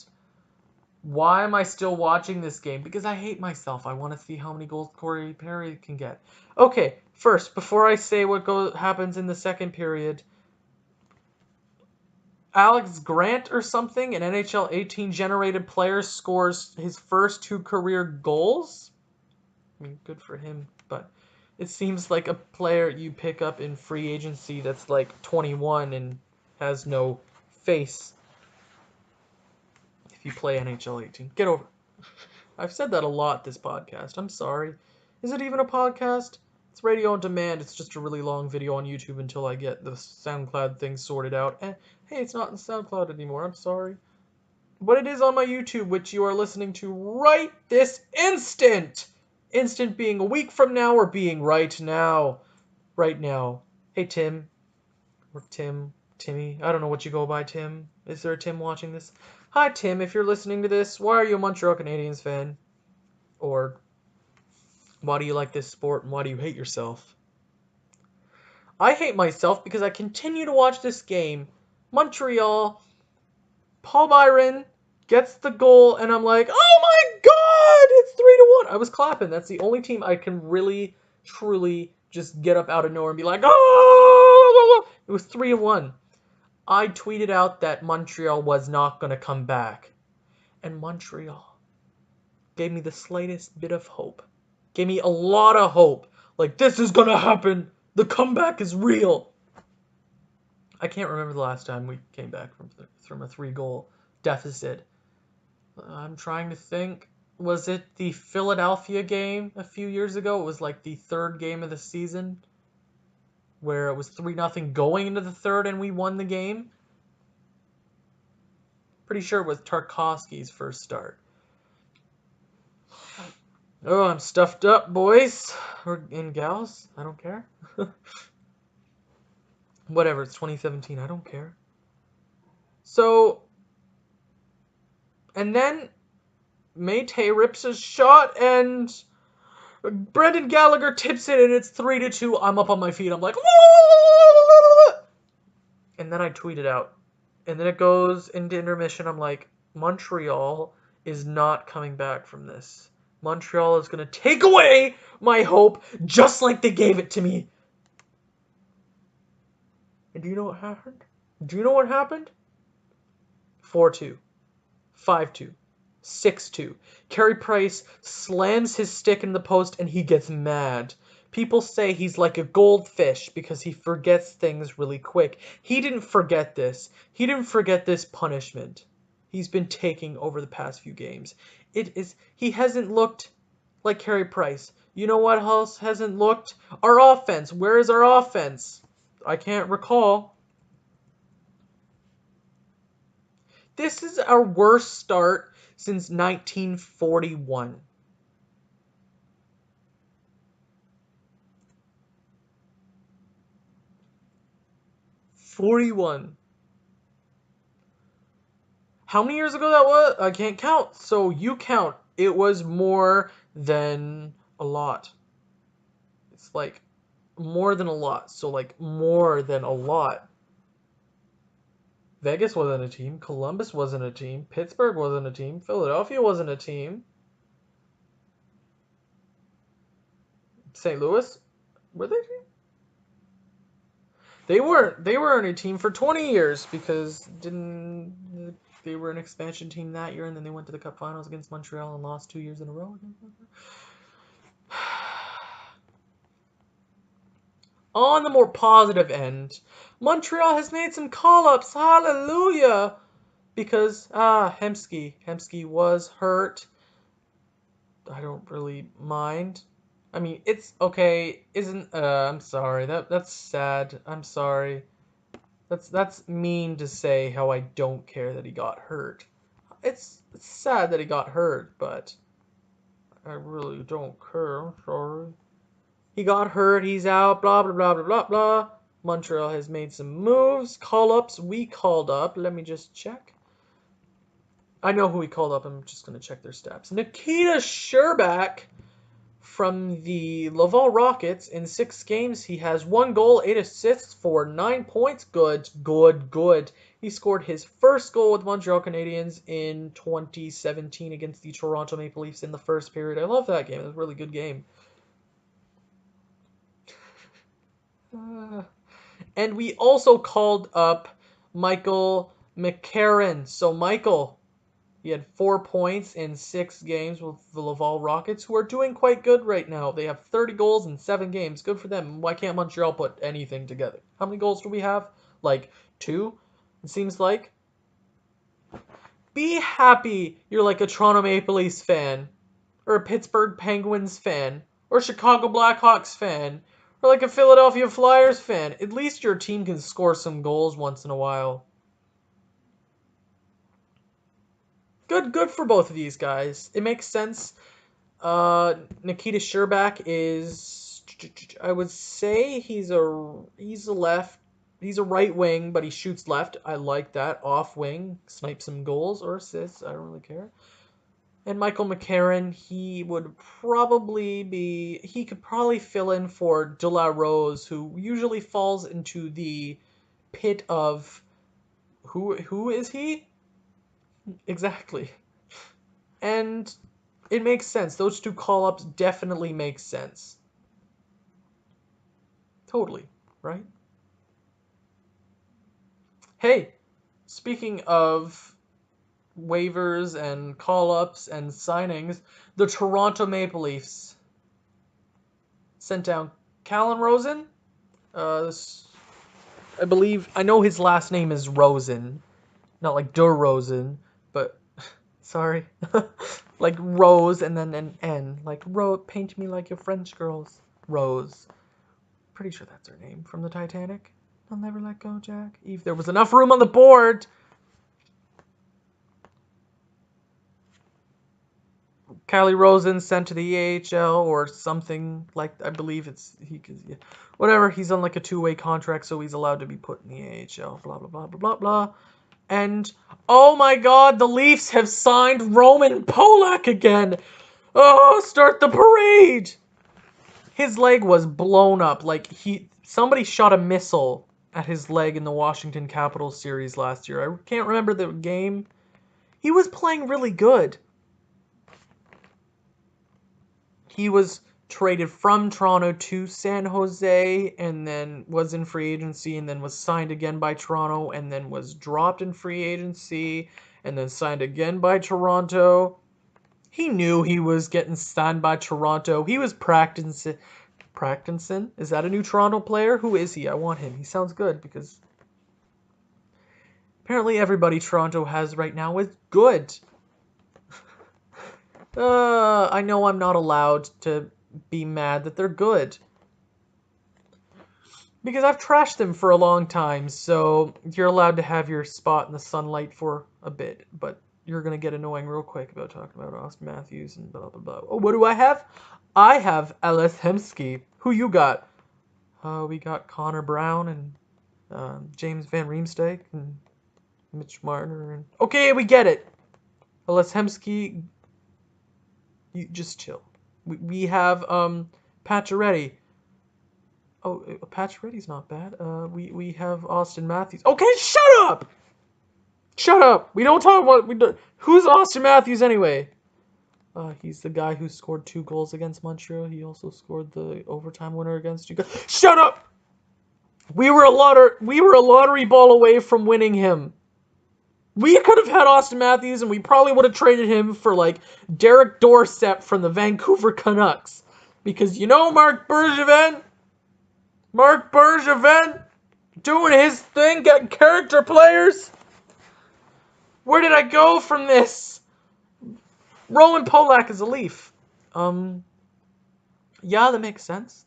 Why am I still watching this game? Because I hate myself. I want to see how many goals Corey Perry can get. Okay, first, before I say what happens in the second period, Alex Grant or something, an NHL 18 generated player, scores his first 2 career goals. I mean, good for him, but it seems like a player you pick up in free agency that's like 21 and has no face if you play NHL 18. Get over it. I've said that a lot this podcast. I'm sorry. Is it even a podcast? It's radio on demand. It's just a really long video on YouTube until I get the SoundCloud thing sorted out. And hey, it's not in SoundCloud anymore. I'm sorry. But it is on my YouTube, which you are listening to right this instant. Instant being a week from now or being right now. Right now. Hey, Tim. Or Timmy. I don't know what you go by, Tim. Is there a Tim watching this? Hi, Tim. If you're listening to this, why are you a Montreal Canadiens fan? Or why do you like this sport and why do you hate yourself? I hate myself because I continue to watch this game. Montreal, Paul Byron gets the goal, and I'm like, oh my god, it's 3-1. I was clapping. That's the only team I can really, truly just get up out of nowhere and be like, oh! It was 3-1. I tweeted out that Montreal was not going to come back. And Montreal gave me the slightest bit of hope. Gave me a lot of hope. Like, this is going to happen. The comeback is real. I can't remember the last time we came back from a 3-goal deficit. I'm trying to think. Was it the Philadelphia game a few years ago? It was like the third game of the season where it was 3-0 going into the third and we won the game. Pretty sure it was Tarkovsky's first start. Oh, I'm stuffed up, boys. Or and gals. I don't care. Whatever, it's 2017. I don't care. So, and then Mayte rips a shot and Brendan Gallagher tips it and it's 3-2. I'm up on my feet. I'm like, and then I tweet it out. And then it goes into intermission. I'm like, Montreal is not coming back from this. Montreal is going to take away my hope just like they gave it to me. And do you know what happened? 4-2. 5-2. 6-2. Carey Price slams his stick in the post and he gets mad. People say he's like a goldfish because he forgets things really quick. He didn't forget this. He didn't forget this punishment he's been taking over the past few games. He hasn't looked like Carey Price. You know what else hasn't looked? Our offense. Where is our offense? I can't recall. This is our worst start since 1941. 41. How many years ago that was? I can't count. So you count. It was more than a lot. It's like more than a lot. So like more than a lot. Vegas wasn't a team. Columbus wasn't a team. Pittsburgh wasn't a team. Philadelphia wasn't a team. St. Louis, were they a team? They weren't. They were on a team for 20 years because they were an expansion team that year, and then they went to the Cup Finals against Montreal and lost 2 years in a row. On the more positive end, Montreal has made some call-ups. Hallelujah! Because, Hemsky was hurt. I don't really mind. I mean, it's okay. I'm sorry. That's sad. I'm sorry. That's mean to say how I don't care that he got hurt. It's sad that he got hurt, but I really don't care. I'm sorry. He got hurt. He's out. Blah blah blah blah blah blah. Montreal has made some moves, call-ups. We called up. Let me just check. I know who we called up. I'm just gonna check their stats. Nikita Sherbak from the Laval Rockets. In 6 games, he has 1 goal, 8 assists for 9 points. Good, good, good. He scored his first goal with Montreal Canadiens in 2017 against the Toronto Maple Leafs in the first period. I love that game. It was a really good game. And we also called up Michael McCarron. So Michael, he had 4 points in 6 games with the Laval Rockets, who are doing quite good right now. They have 30 goals in 7 games. Good for them. Why can't Montreal put anything together? How many goals do we have? Like 2, it seems like. Be happy you're like a Toronto Maple Leafs fan, or a Pittsburgh Penguins fan, or a Chicago Blackhawks fan, or like a Philadelphia Flyers fan. At least your team can score some goals once in a while. Good for both of these guys. It makes sense. Nikita Sherbak is, I would say he's a right wing, but he shoots left. I like that. Off wing, snipe some goals or assists. I don't really care. And Michael McCarron, he could probably fill in for De La Rose, who usually falls into the pit of, who is he? Exactly. And it makes sense. Those 2 call-ups definitely make sense. Totally, right? Hey, speaking of waivers and call-ups and signings, the Toronto Maple Leafs sent down Callan Rosen. I know his last name is Rosen, not like Der Rosen, but sorry, like Rose and then an N, like paint me like your French girls. Rose. Pretty sure that's her name from the Titanic. I'll never let go, Jack. If there was enough room on the board. Callie Rosen sent to the AHL or something like, I believe whatever. He's on like a 2-way contract, so he's allowed to be put in the AHL. Blah blah blah blah blah blah. And oh my God, the Leafs have signed Roman Polak again. Oh, start the parade! His leg was blown up. Like somebody shot a missile at his leg in the Washington Capitals series last year. I can't remember the game. He was playing really good. He was traded from Toronto to San Jose and then was in free agency and then was signed again by Toronto and then was dropped in free agency and then signed again by Toronto. He knew he was getting signed by Toronto. He was practicing. Is that a new Toronto player? Who is he? I want him. He sounds good because apparently everybody Toronto has right now is good. I know I'm not allowed to be mad that they're good. Because I've trashed them for a long time, so you're allowed to have your spot in the sunlight for a bit, but you're going to get annoying real quick about talking about Austin Matthews and blah, blah, blah. Oh, what do I have? I have Ellis Hemsky. Who you got? We got Connor Brown and James Van Riemsdyk and Mitch Marner. And okay, we get it. Ellis Hemsky, you just chill. We have Pacioretty. Oh, Pacioretty's not bad. We have Austin Matthews. Okay, shut up! Shut up! We don't talk about... Who's Austin Matthews anyway? He's the guy who scored 2 goals against Montreal. He also scored the overtime winner against you guys. Shut up! We were a lottery ball away from winning him. We could have had Austin Matthews, and we probably would have traded him for, like, Derek Dorsett from the Vancouver Canucks. Because, Marc Bergevin... Mark Bergevin doing his thing, getting character players. Where did I go from this? Roman Polak is a Leaf. Yeah, that makes sense.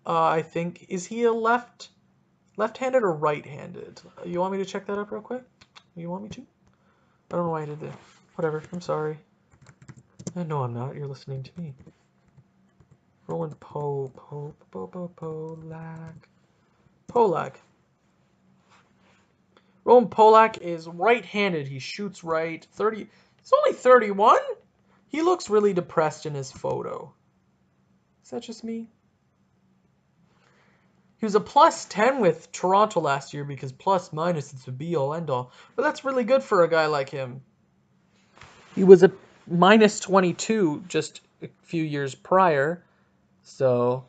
I think, is he a left-handed or right-handed? You want me to check that up real quick? You want me to? I don't know why I did that. Whatever, I'm sorry. No, I'm not. You're listening to me. Roland Polak. Roland Polak is right-handed. He shoots right. 30. He's only 31? He looks really depressed in his photo. Is that just me? He was a +10 with Toronto last year because plus minus it's a be-all end-all. But that's really good for a guy like him. He was a -22 just a few years prior. So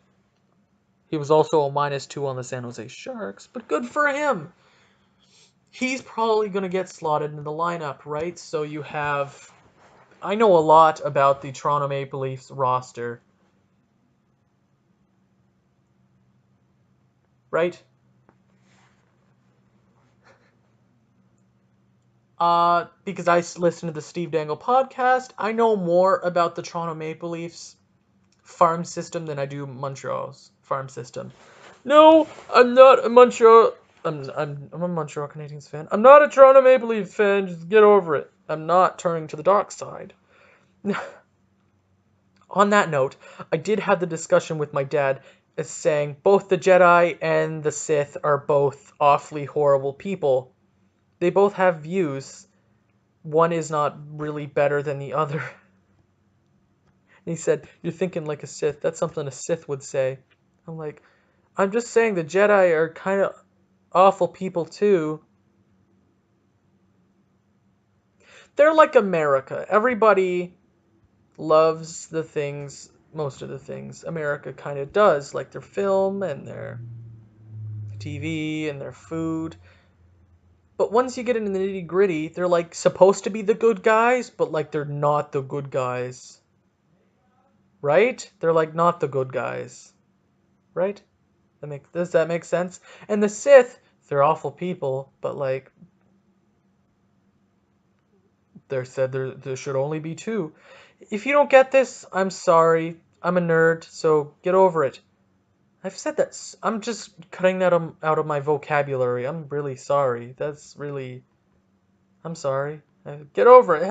he was also a -2 on the San Jose Sharks. But good for him. He's probably going to get slotted in the lineup, right? So you have... I know a lot about the Toronto Maple Leafs roster. Right? Because I listen to the Steve Dangle podcast, I know more about the Toronto Maple Leafs farm system than I do Montreal's farm system. No, I'm not a Montreal. I'm a Montreal Canadiens fan. I'm not a Toronto Maple Leaf fan. Just get over it. I'm not turning to the dark side. On that note, I did have the discussion with my dad as saying both the Jedi and the Sith are both awfully horrible people. They both have views. One is not really better than the other. And he said, "You're thinking like a Sith. That's something a Sith would say." I'm like, I'm just saying the Jedi are kind of awful people too. They're like America. Everybody loves the things, most of the things America kind of does, like their film and their TV and their food. But once you get into the nitty gritty, they're like supposed to be the good guys, but like they're not the good guys. Right? They're like not the good guys. Right? Does that make sense? And the Sith, they're awful people, but like they said there should only be two. If you don't get this, I'm sorry. I'm a nerd, so get over it. I've said that. I'm just cutting that out of my vocabulary. I'm really sorry. That's really. I'm sorry. Get over it.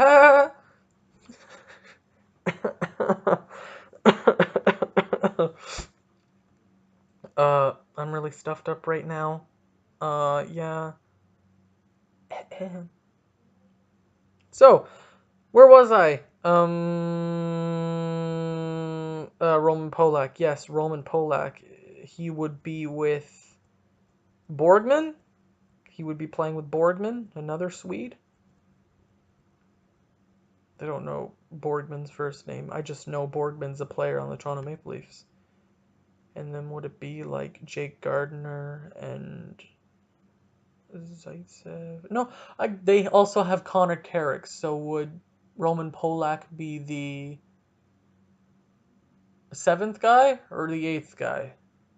I'm really stuffed up right now. Yeah. So, where was I? Roman Polak. Yes, Roman Polak. He would be with Borgman. He would be playing with Borgman, another Swede. I don't know Borgman's first name. I just know Borgman's a player on the Toronto Maple Leafs. And then would it be like Jake Gardiner and Zaitsev? No, they also have Connor Carrick. So would Roman Polak be the seventh guy or the eighth guy?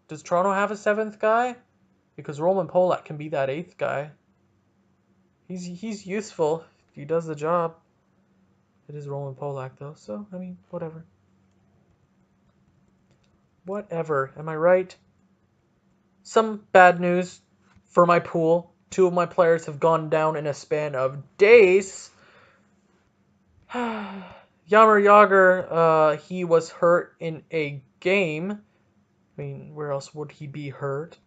Does Toronto have a seventh guy? Because Roman Polak can be that eighth guy. He's useful if he does the job. It is Roman Polak though, so I mean, whatever. Whatever. Am I right? Some bad news for my pool. Two of my players have gone down in a span of days. Yammer Yager, he was hurt in a game. I mean, where else would he be hurt?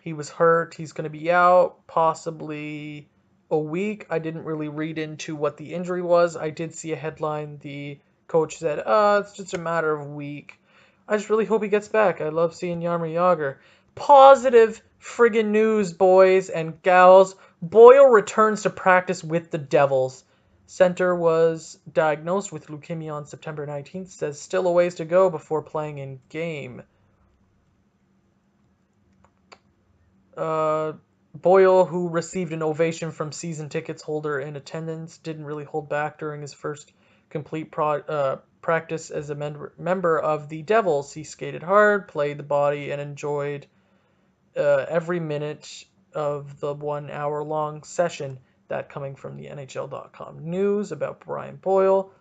He was hurt. He's going to be out possibly a week. I didn't really read into what the injury was. I did see a headline. The coach said, it's just a matter of a week. I just really hope he gets back. I love seeing Jaromir Jagr. Positive friggin' news, boys and gals. Boyle returns to practice with the Devils. Center was diagnosed with leukemia on September 19th. Says still a ways to go before playing in game. Boyle, who received an ovation from season tickets holder in attendance, didn't really hold back during his first complete practice as a member of the Devils. He skated hard, played the body, and enjoyed every minute of the 1 hour long session. That coming from the NHL.com news about Brian Boyle.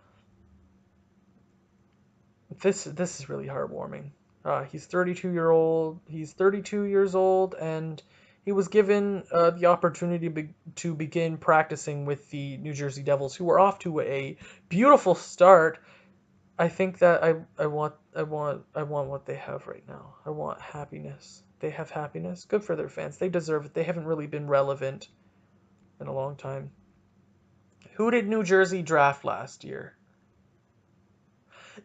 This is really heartwarming. He's 32-year-old. He's 32 years old, and he was given the opportunity to begin practicing with the New Jersey Devils, who were off to a beautiful start. I think that I want what they have right now. I want happiness. They have happiness. Good for their fans. They deserve it. They haven't really been relevant in a long time. Who did New Jersey draft last year?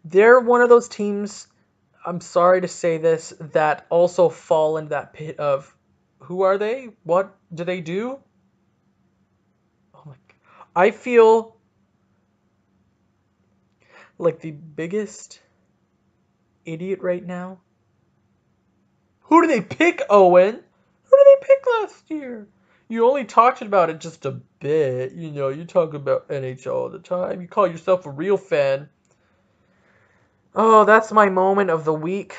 They're one of those teams, I'm sorry to say this, that also fall into that pit of who are they? What do they do? Oh my God. I feel like the biggest idiot right now. Who do they pick, Owen? Who did they pick last year? You only talked about it just a bit. You talk about NHL all the time. You call yourself a real fan. Oh, that's my moment of the week.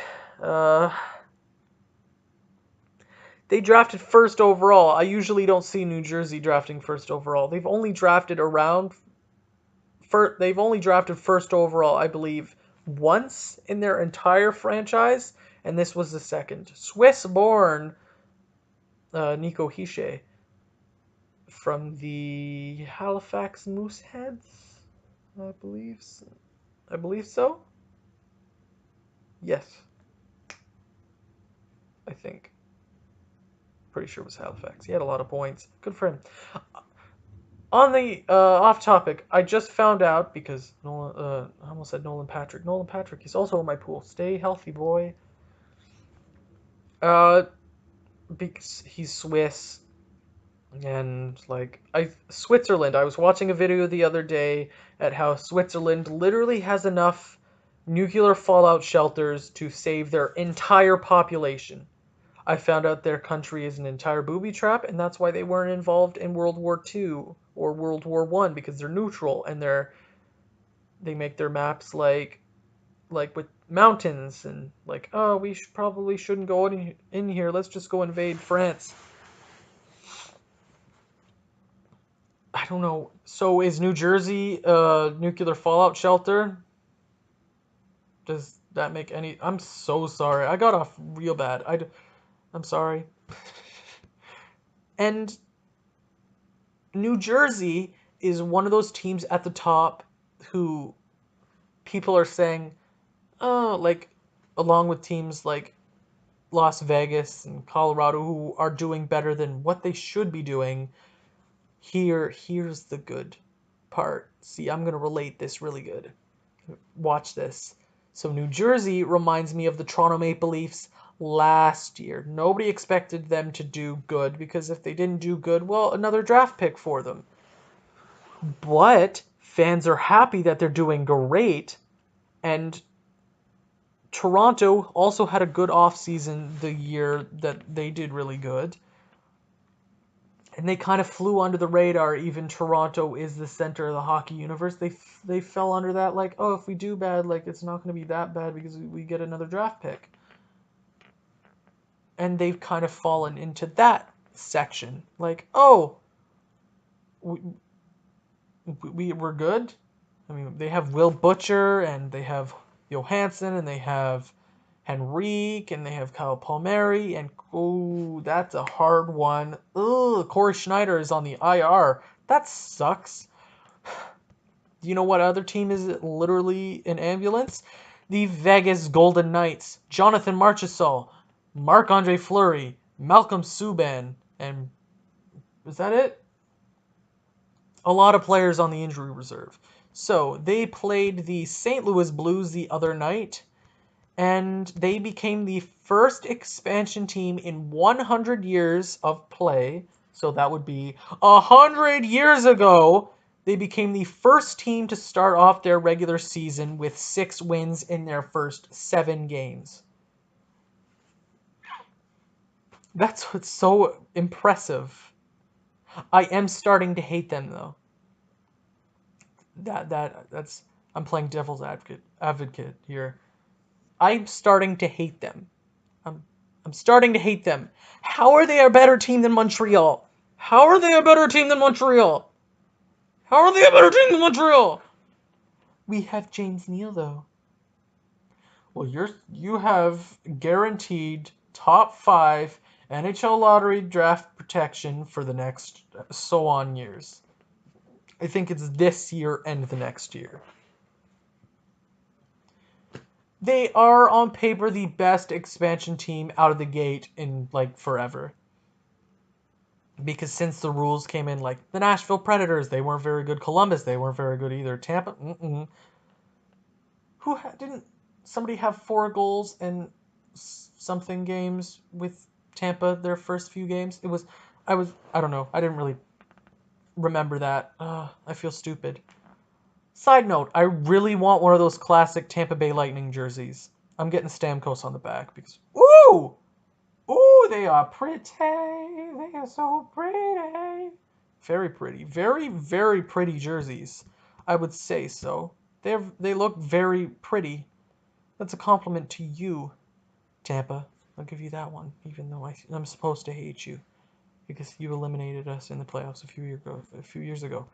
They drafted first overall. I usually don't see New Jersey drafting first overall. They've only drafted first overall, I believe, once in their entire franchise, and this was the second. Swiss-born Nico Hischier from the Halifax Mooseheads, I believe. I believe so. Yes, I think. Pretty sure it was Halifax. He had a lot of points. Good for him. On the off topic, I just found out because I almost said Nolan Patrick. Nolan Patrick, he's also in my pool. Stay healthy, boy. Uh, because he's Swiss and Switzerland. I was watching a video the other day at how Switzerland literally has enough nuclear fallout shelters to save their entire population. I found out their country is an entire booby trap, and that's why they weren't involved in World War II or World War One, because they're neutral and they make their maps like with mountains and like, oh, we probably shouldn't go in here. Let's just go invade France. I don't know. So is New Jersey a nuclear fallout shelter? Does that make any? I'm so sorry. I got off real bad. I'm sorry. And New Jersey is one of those teams at the top who people are saying, oh, like, along with teams like Las Vegas and Colorado who are doing better than what they should be doing. Here's the good part. See, I'm gonna relate this really good. Watch this. So New Jersey reminds me of the Toronto Maple Leafs last year. Nobody expected them to do good because if they didn't do good, well, another draft pick for them. But fans are happy that they're doing great, and Toronto also had a good offseason the year that they did really good. And they kind of flew under the radar. Even Toronto is the center of the hockey universe. They fell under that, like, oh, if we do bad, like, it's not going to be that bad because we get another draft pick. And they've kind of fallen into that section. Like, oh, we're good. I mean, they have Will Butcher, and they have Johansson, and they have Henrique, and they have Kyle Palmieri, and oh, that's a hard one. Ugh, Corey Schneider is on the IR. That sucks. Do you know what other team is literally an ambulance? The Vegas Golden Knights. Jonathan Marchessault, Marc-Andre Fleury, Malcolm Subban, and is that it? A lot of players on the injury reserve. So they played the St. Louis Blues the other night, and they became the first expansion team in 100 years of play. So that would be 100 years ago. They became the first team to start off their regular season with 6 wins in their first 7 games. That's what's so impressive. I am starting to hate them though. That's I'm playing devil's advocate here. I'm starting to hate them. I'm starting to hate them. How are they a better team than Montreal? How are they a better team than Montreal? How are they a better team than Montreal? We have James Neal though. Well, you have guaranteed top 5 NHL lottery draft protection for the next so on years. I think it's this year and the next year. They are on paper the best expansion team out of the gate in like forever. Because since the rules came in, like the Nashville Predators, they weren't very good. Columbus, they weren't very good either. Tampa, didn't somebody have 4 goals in something games with Tampa their first few games? I don't know. I didn't really remember that. I feel stupid. Side note, I really want one of those classic Tampa Bay Lightning jerseys. I'm getting Stamkos on the back because ooh, they are pretty. They are so pretty. Very pretty. Very, very pretty jerseys. I would say so. They look very pretty. That's a compliment to you, Tampa. I'll give you that one, even though I'm supposed to hate you because you eliminated us in the playoffs a few years ago.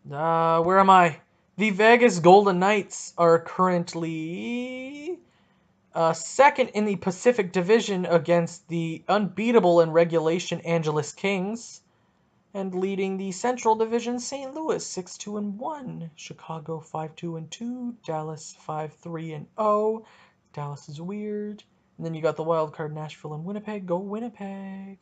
Where am I? The Vegas Golden Knights are currently second in the Pacific Division against the unbeatable in regulation Angeles Kings, and leading the Central Division St. Louis 6-2-1, Chicago 5-2-2, Dallas 5-3-0. Dallas is weird. And then you got the wild card Nashville and Winnipeg. Go Winnipeg.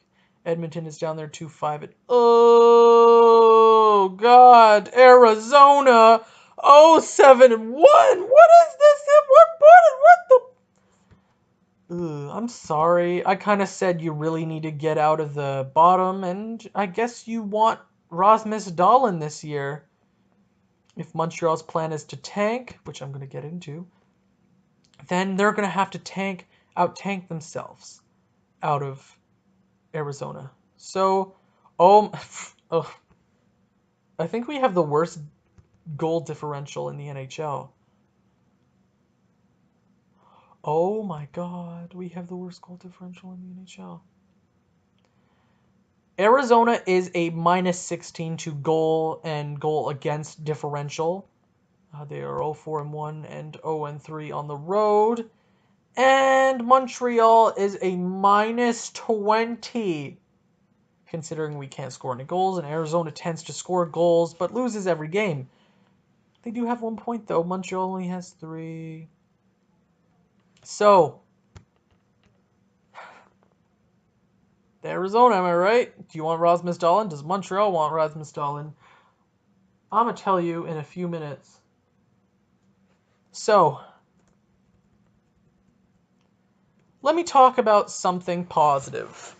Edmonton is down there 2-5. Oh God, Arizona 0-7-1. What is this? What the? I'm sorry. I kind of said you really need to get out of the bottom, and I guess you want Rasmus Dahlin this year. If Montreal's plan is to tank, which I'm going to get into, then they're going to have to out-tank themselves out of Arizona. So, oh, I think we have the worst goal differential in the NHL. Oh my God, we have the worst goal differential in the NHL. Arizona is a -16 to goal and goal against differential. They are 0-4-1 and 0-3 on the road. And Montreal is a -20, considering we can't score any goals, and Arizona tends to score goals but loses every game. They do have 1 point, though. Montreal only has 3. So, Arizona, am I right? Do you want Rasmus Dahlin? Does Montreal want Rasmus Dahlin? I'm going to tell you in a few minutes. So, let me talk about something positive,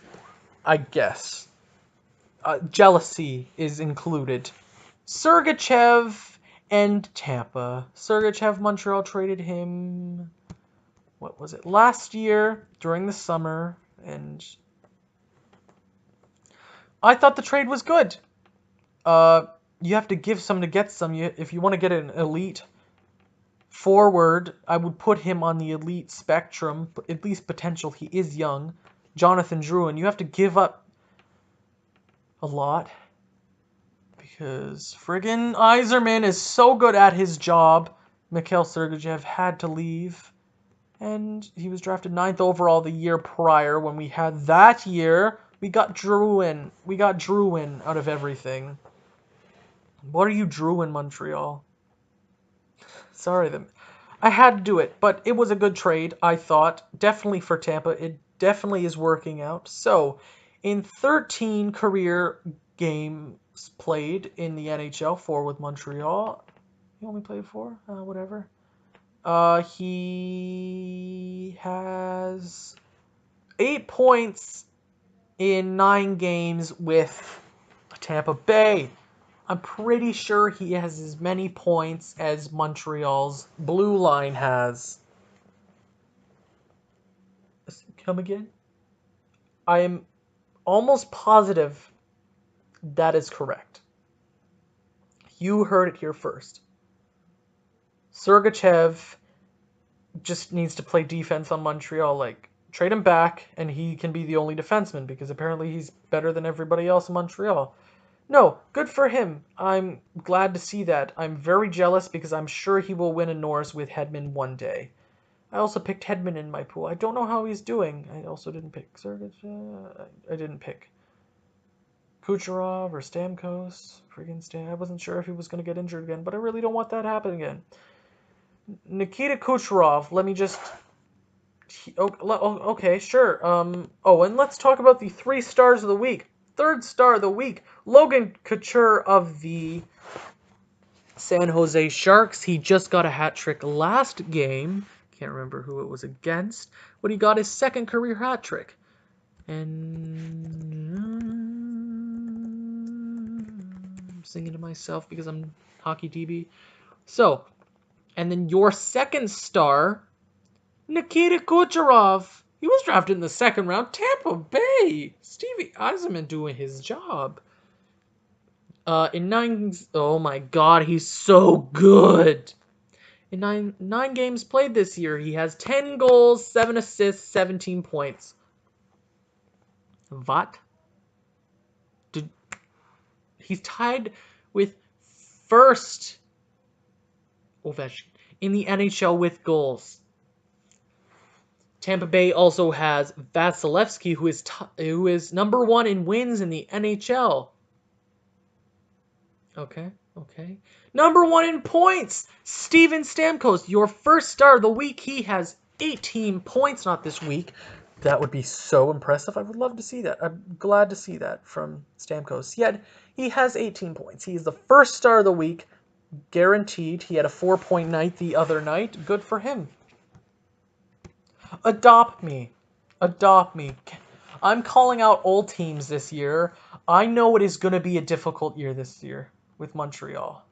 I guess. Jealousy is included. Sergachev and Tampa. Sergachev, Montreal traded him, what was it, last year during the summer, and I thought the trade was good. You have to give some to get some. If you want to get an elite forward, I would put him on the elite spectrum, at least potential. He is young. Jonathan Drouin, you have to give up a lot because friggin' Yzerman is so good at his job. Mikhail Sergachev had to leave, and he was drafted 9th overall the year prior. When we had that year, we got Drouin. We got Drouin out of everything. What are you, Drouin, Montreal? Sorry, I had to do it, but it was a good trade, I thought. Definitely for Tampa. It definitely is working out. So, in 13 career games played in the NHL, 4 with Montreal. He only played 4? Whatever. He has 8 points in 9 games with Tampa Bay. I'm pretty sure he has as many points as Montreal's blue line has. Come again? I am almost positive that is correct. You heard it here first. Sergachev just needs to play defense on Montreal. Like, trade him back, and he can be the only defenseman because apparently he's better than everybody else in Montreal. No, good for him. I'm glad to see that. I'm very jealous because I'm sure he will win a Norris with Hedman one day. I also picked Hedman in my pool. I don't know how he's doing. I also didn't pick Sergachev. I didn't pick Kucherov or Stamkos. Friggin' Stam. I wasn't sure if he was going to get injured again, but I really don't want that to happen again. Nikita Kucherov. Let me just. Okay, sure. Oh, and let's talk about the 3 stars of the week. Third star of the week, Logan Couture of the San Jose Sharks. He just got a hat trick last game. Can't remember who it was against, but he got his second career hat trick. And I'm singing to myself because I'm hockey DB. So, and then your second star, Nikita Kucherov. He was drafted in the second round. Tampa Bay. Stevie Eisenman doing his job. Oh my God, he's so good. In nine games played this year, he has 10 goals, 7 assists, 17 points. What? He's tied with first Ovechkin in the NHL with goals. Tampa Bay also has Vasilevsky, who is number 1 in wins in the NHL. Okay. Number 1 in points, Steven Stamkos, your first star of the week. He has 18 points, not this week. That would be so impressive. I would love to see that. I'm glad to see that from Stamkos. Yet, he has 18 points. He is the first star of the week, guaranteed. He had a 4-point night the other night. Good for him. Adopt me. I'm calling out old teams this year. I know it is going to be a difficult year this year with Montreal.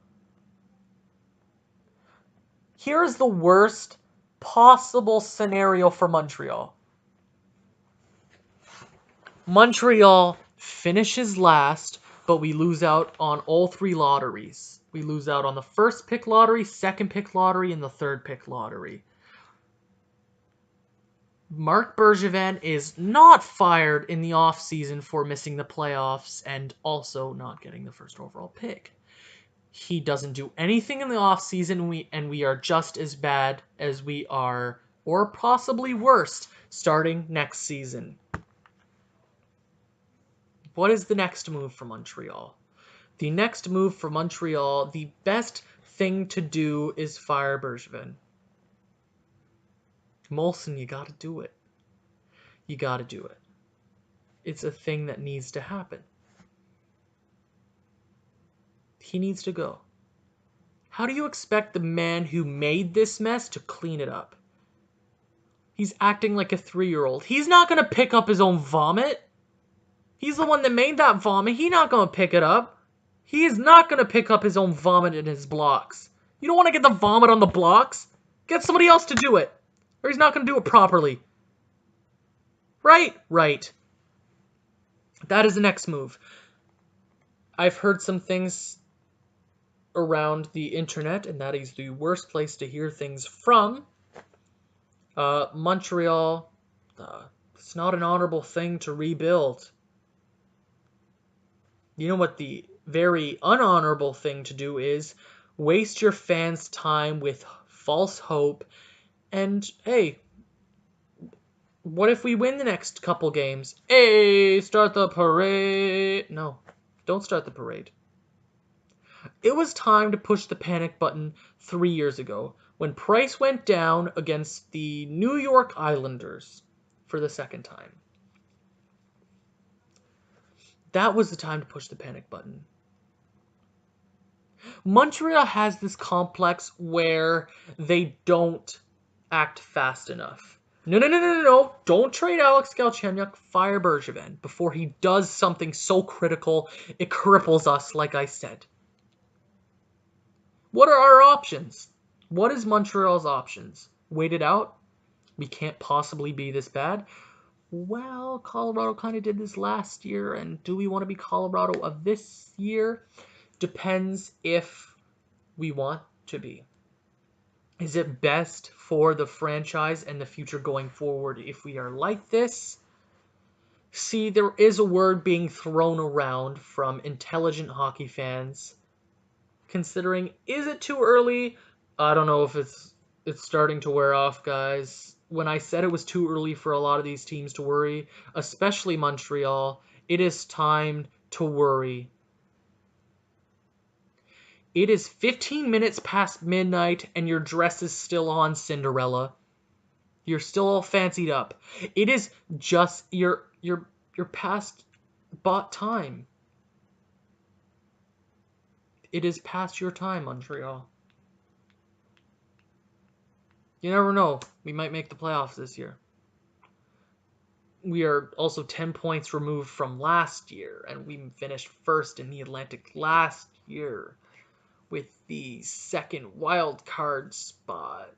Here is the worst possible scenario for Montreal. Montreal finishes last, but we lose out on all 3 lotteries. We lose out on the first pick lottery, second pick lottery, and the third pick lottery. Marc Bergevin is not fired in the offseason for missing the playoffs and also not getting the first overall pick. He doesn't do anything in the offseason, and we are just as bad as we are, or possibly worse, starting next season. What is the next move for Montreal? The next move for Montreal, the best thing to do is fire Bergevin. Molson, you gotta do it. You gotta do it. It's a thing that needs to happen. He needs to go. How do you expect the man who made this mess to clean it up? He's acting like a 3-year-old. He's not going to pick up his own vomit. He's the one that made that vomit. He's not going to pick it up. He is not going to pick up his own vomit in his blocks. You don't want to get the vomit on the blocks? Get somebody else to do it. Or he's not going to do it properly. Right. That is the next move. I've heard some things around the internet, and that is the worst place to hear things from. Montreal, it's not an honorable thing to rebuild. You know what the very unhonorable thing to do is? Waste your fans' time with false hope. And, hey, what if we win the next couple games? Hey, start the parade. No, don't start the parade. It was time to push the panic button 3 years ago when Price went down against the New York Islanders for the second time. That was the time to push the panic button. Montreal has this complex where they don't act fast enough. No. Don't trade Alex Galchenyuk. Fire Bergevin before he does something so critical it cripples us, like I said. What are our options? What is Montreal's options? Wait it out? We can't possibly be this bad? Well, Colorado kind of did this last year, and do we want to be Colorado of this year? Depends if we want to be. Is it best for the franchise and the future going forward if we are like this? See, there is a word being thrown around from intelligent hockey fans considering, is it too early? I don't know if it's starting to wear off, guys. When I said it was too early for a lot of these teams to worry, especially Montreal, it is time to worry. It is 15 minutes past midnight and your dress is still on, Cinderella. You're still all fancied up. It is just your past bought time. It is past your time, Montreal. You never know. We might make the playoffs this year. We are also 10 points removed from last year, and we finished first in the Atlantic last year with the second wild card spot.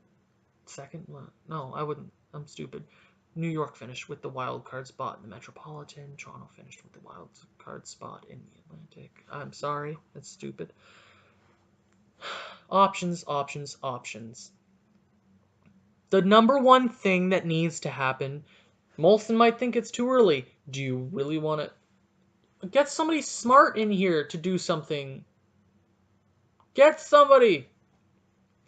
Second? No, I wouldn't. I'm stupid. New York finished with the wild card spot in the Metropolitan. Toronto finished with the wild card spot in the Atlantic. I'm sorry. That's stupid. Options, options, options. The number one thing that needs to happen, Molson might think it's too early. Do you really want to get somebody smart in here to do something? Get somebody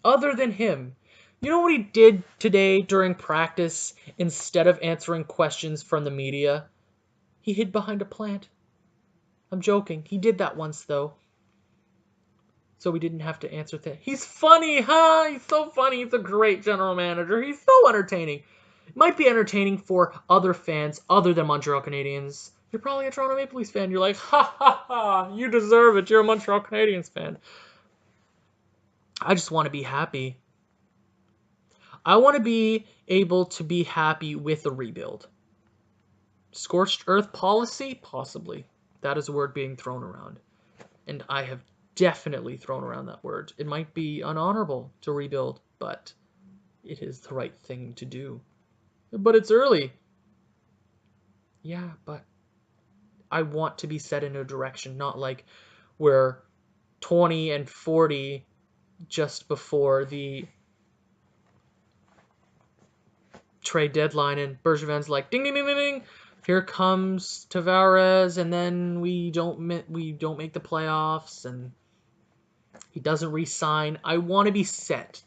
other than him. You know what he did today during practice instead of answering questions from the media? He hid behind a plant. I'm joking. He did that once, though. So we didn't have to answer things. He's funny, huh? He's so funny. He's a great general manager. He's so entertaining. It might be entertaining for other fans other than Montreal Canadiens. You're probably a Toronto Maple Leafs fan. You're like, ha ha ha, you deserve it. You're a Montreal Canadiens fan. I just want to be happy. I want to be able to be happy with a rebuild. Scorched earth policy? Possibly. That is a word being thrown around. And I have definitely thrown around that word. It might be unhonorable to rebuild, but it is the right thing to do. But it's early. Yeah, but I want to be set in a direction, not like we're 20 and 40 just before the trade deadline and Bergevin's like ding ding ding ding ding. Here comes Tavares, and then we don't make the playoffs, and he doesn't re-sign. I want to be set.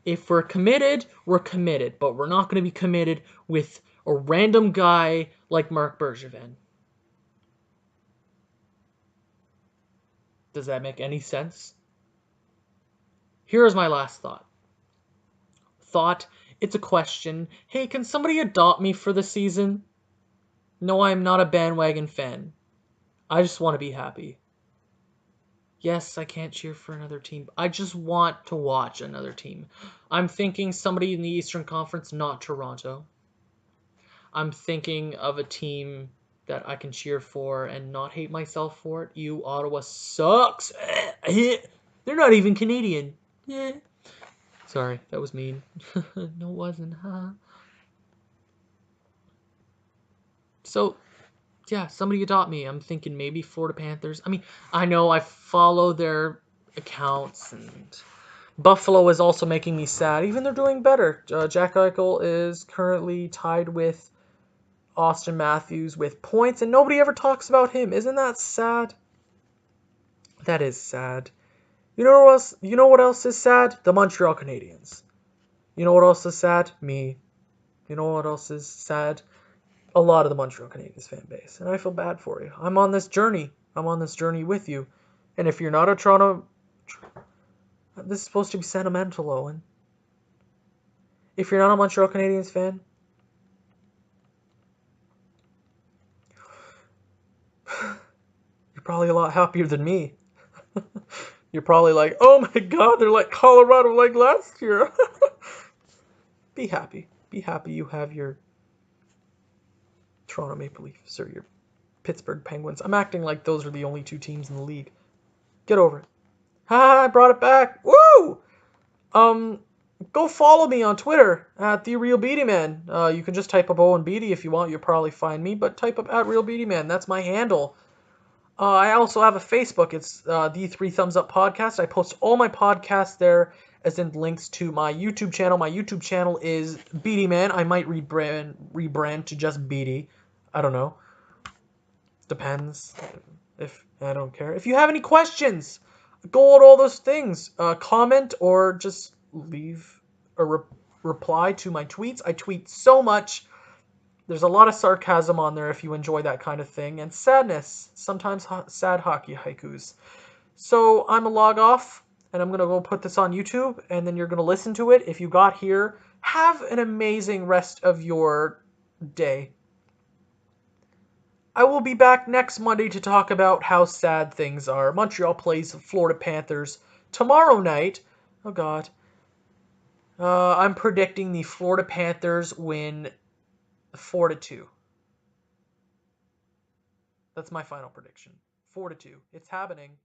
If we're committed, but we're not going to be committed with a random guy like Marc Bergevin. Does that make any sense? Here's my last thought. It's a question. Hey, can somebody adopt me for the season? No, I'm not a bandwagon fan. I just want to be happy. Yes, I can't cheer for another team. I just want to watch another team. I'm thinking somebody in the Eastern Conference, not Toronto. I'm thinking of a team that I can cheer for and not hate myself for it. You, Ottawa sucks. They're not even Canadian. Sorry, that was mean. No, it wasn't, huh? So, yeah, somebody adopt me. I'm thinking maybe Florida Panthers. I mean, I know I follow their accounts, and Buffalo is also making me sad. Even they're doing better. Jack Eichel is currently tied with Austin Matthews with points, and nobody ever talks about him. Isn't that sad? That is sad. You know what else? You know what else is sad? The Montreal Canadiens. You know what else is sad? Me. You know what else is sad? A lot of the Montreal Canadiens fan base, and I feel bad for you. I'm on this journey. I'm on this journey with you. And if you're not a Toronto... This is supposed to be sentimental, Owen. If you're not a Montreal Canadiens fan... You're probably a lot happier than me. You're probably like, oh my god, they're like Colorado like last year. Be happy. Be happy you have your Toronto Maple Leafs or your Pittsburgh Penguins. I'm acting like those are the only two teams in the league. Get over it. Ha! I brought it back. Woo! Go follow me on Twitter at the Real Beatty Man. You can just type up Owen Beatty if you want. You'll probably find me, but type up at Real Beatty Man. That's my handle. I also have a Facebook. It's the 3 Thumbs Up Podcast. I post all my podcasts there as in links to my YouTube channel. My YouTube channel is Beatty Man. I might rebrand to just Beatty. I don't know. Depends. If I don't care. If you have any questions, go at all those things. Comment or just leave a reply to my tweets. I tweet so much. There's a lot of sarcasm on there if you enjoy that kind of thing, and sadness. Sometimes sad hockey haikus. So I'm a log off, and I'm gonna go put this on YouTube, and then you're gonna listen to it. If you got here, have an amazing rest of your day. I will be back next Monday to talk about how sad things are. Montreal plays Florida Panthers tomorrow night. Oh God. I'm predicting the Florida Panthers win 4-2. That's my final prediction. 4-2. It's happening.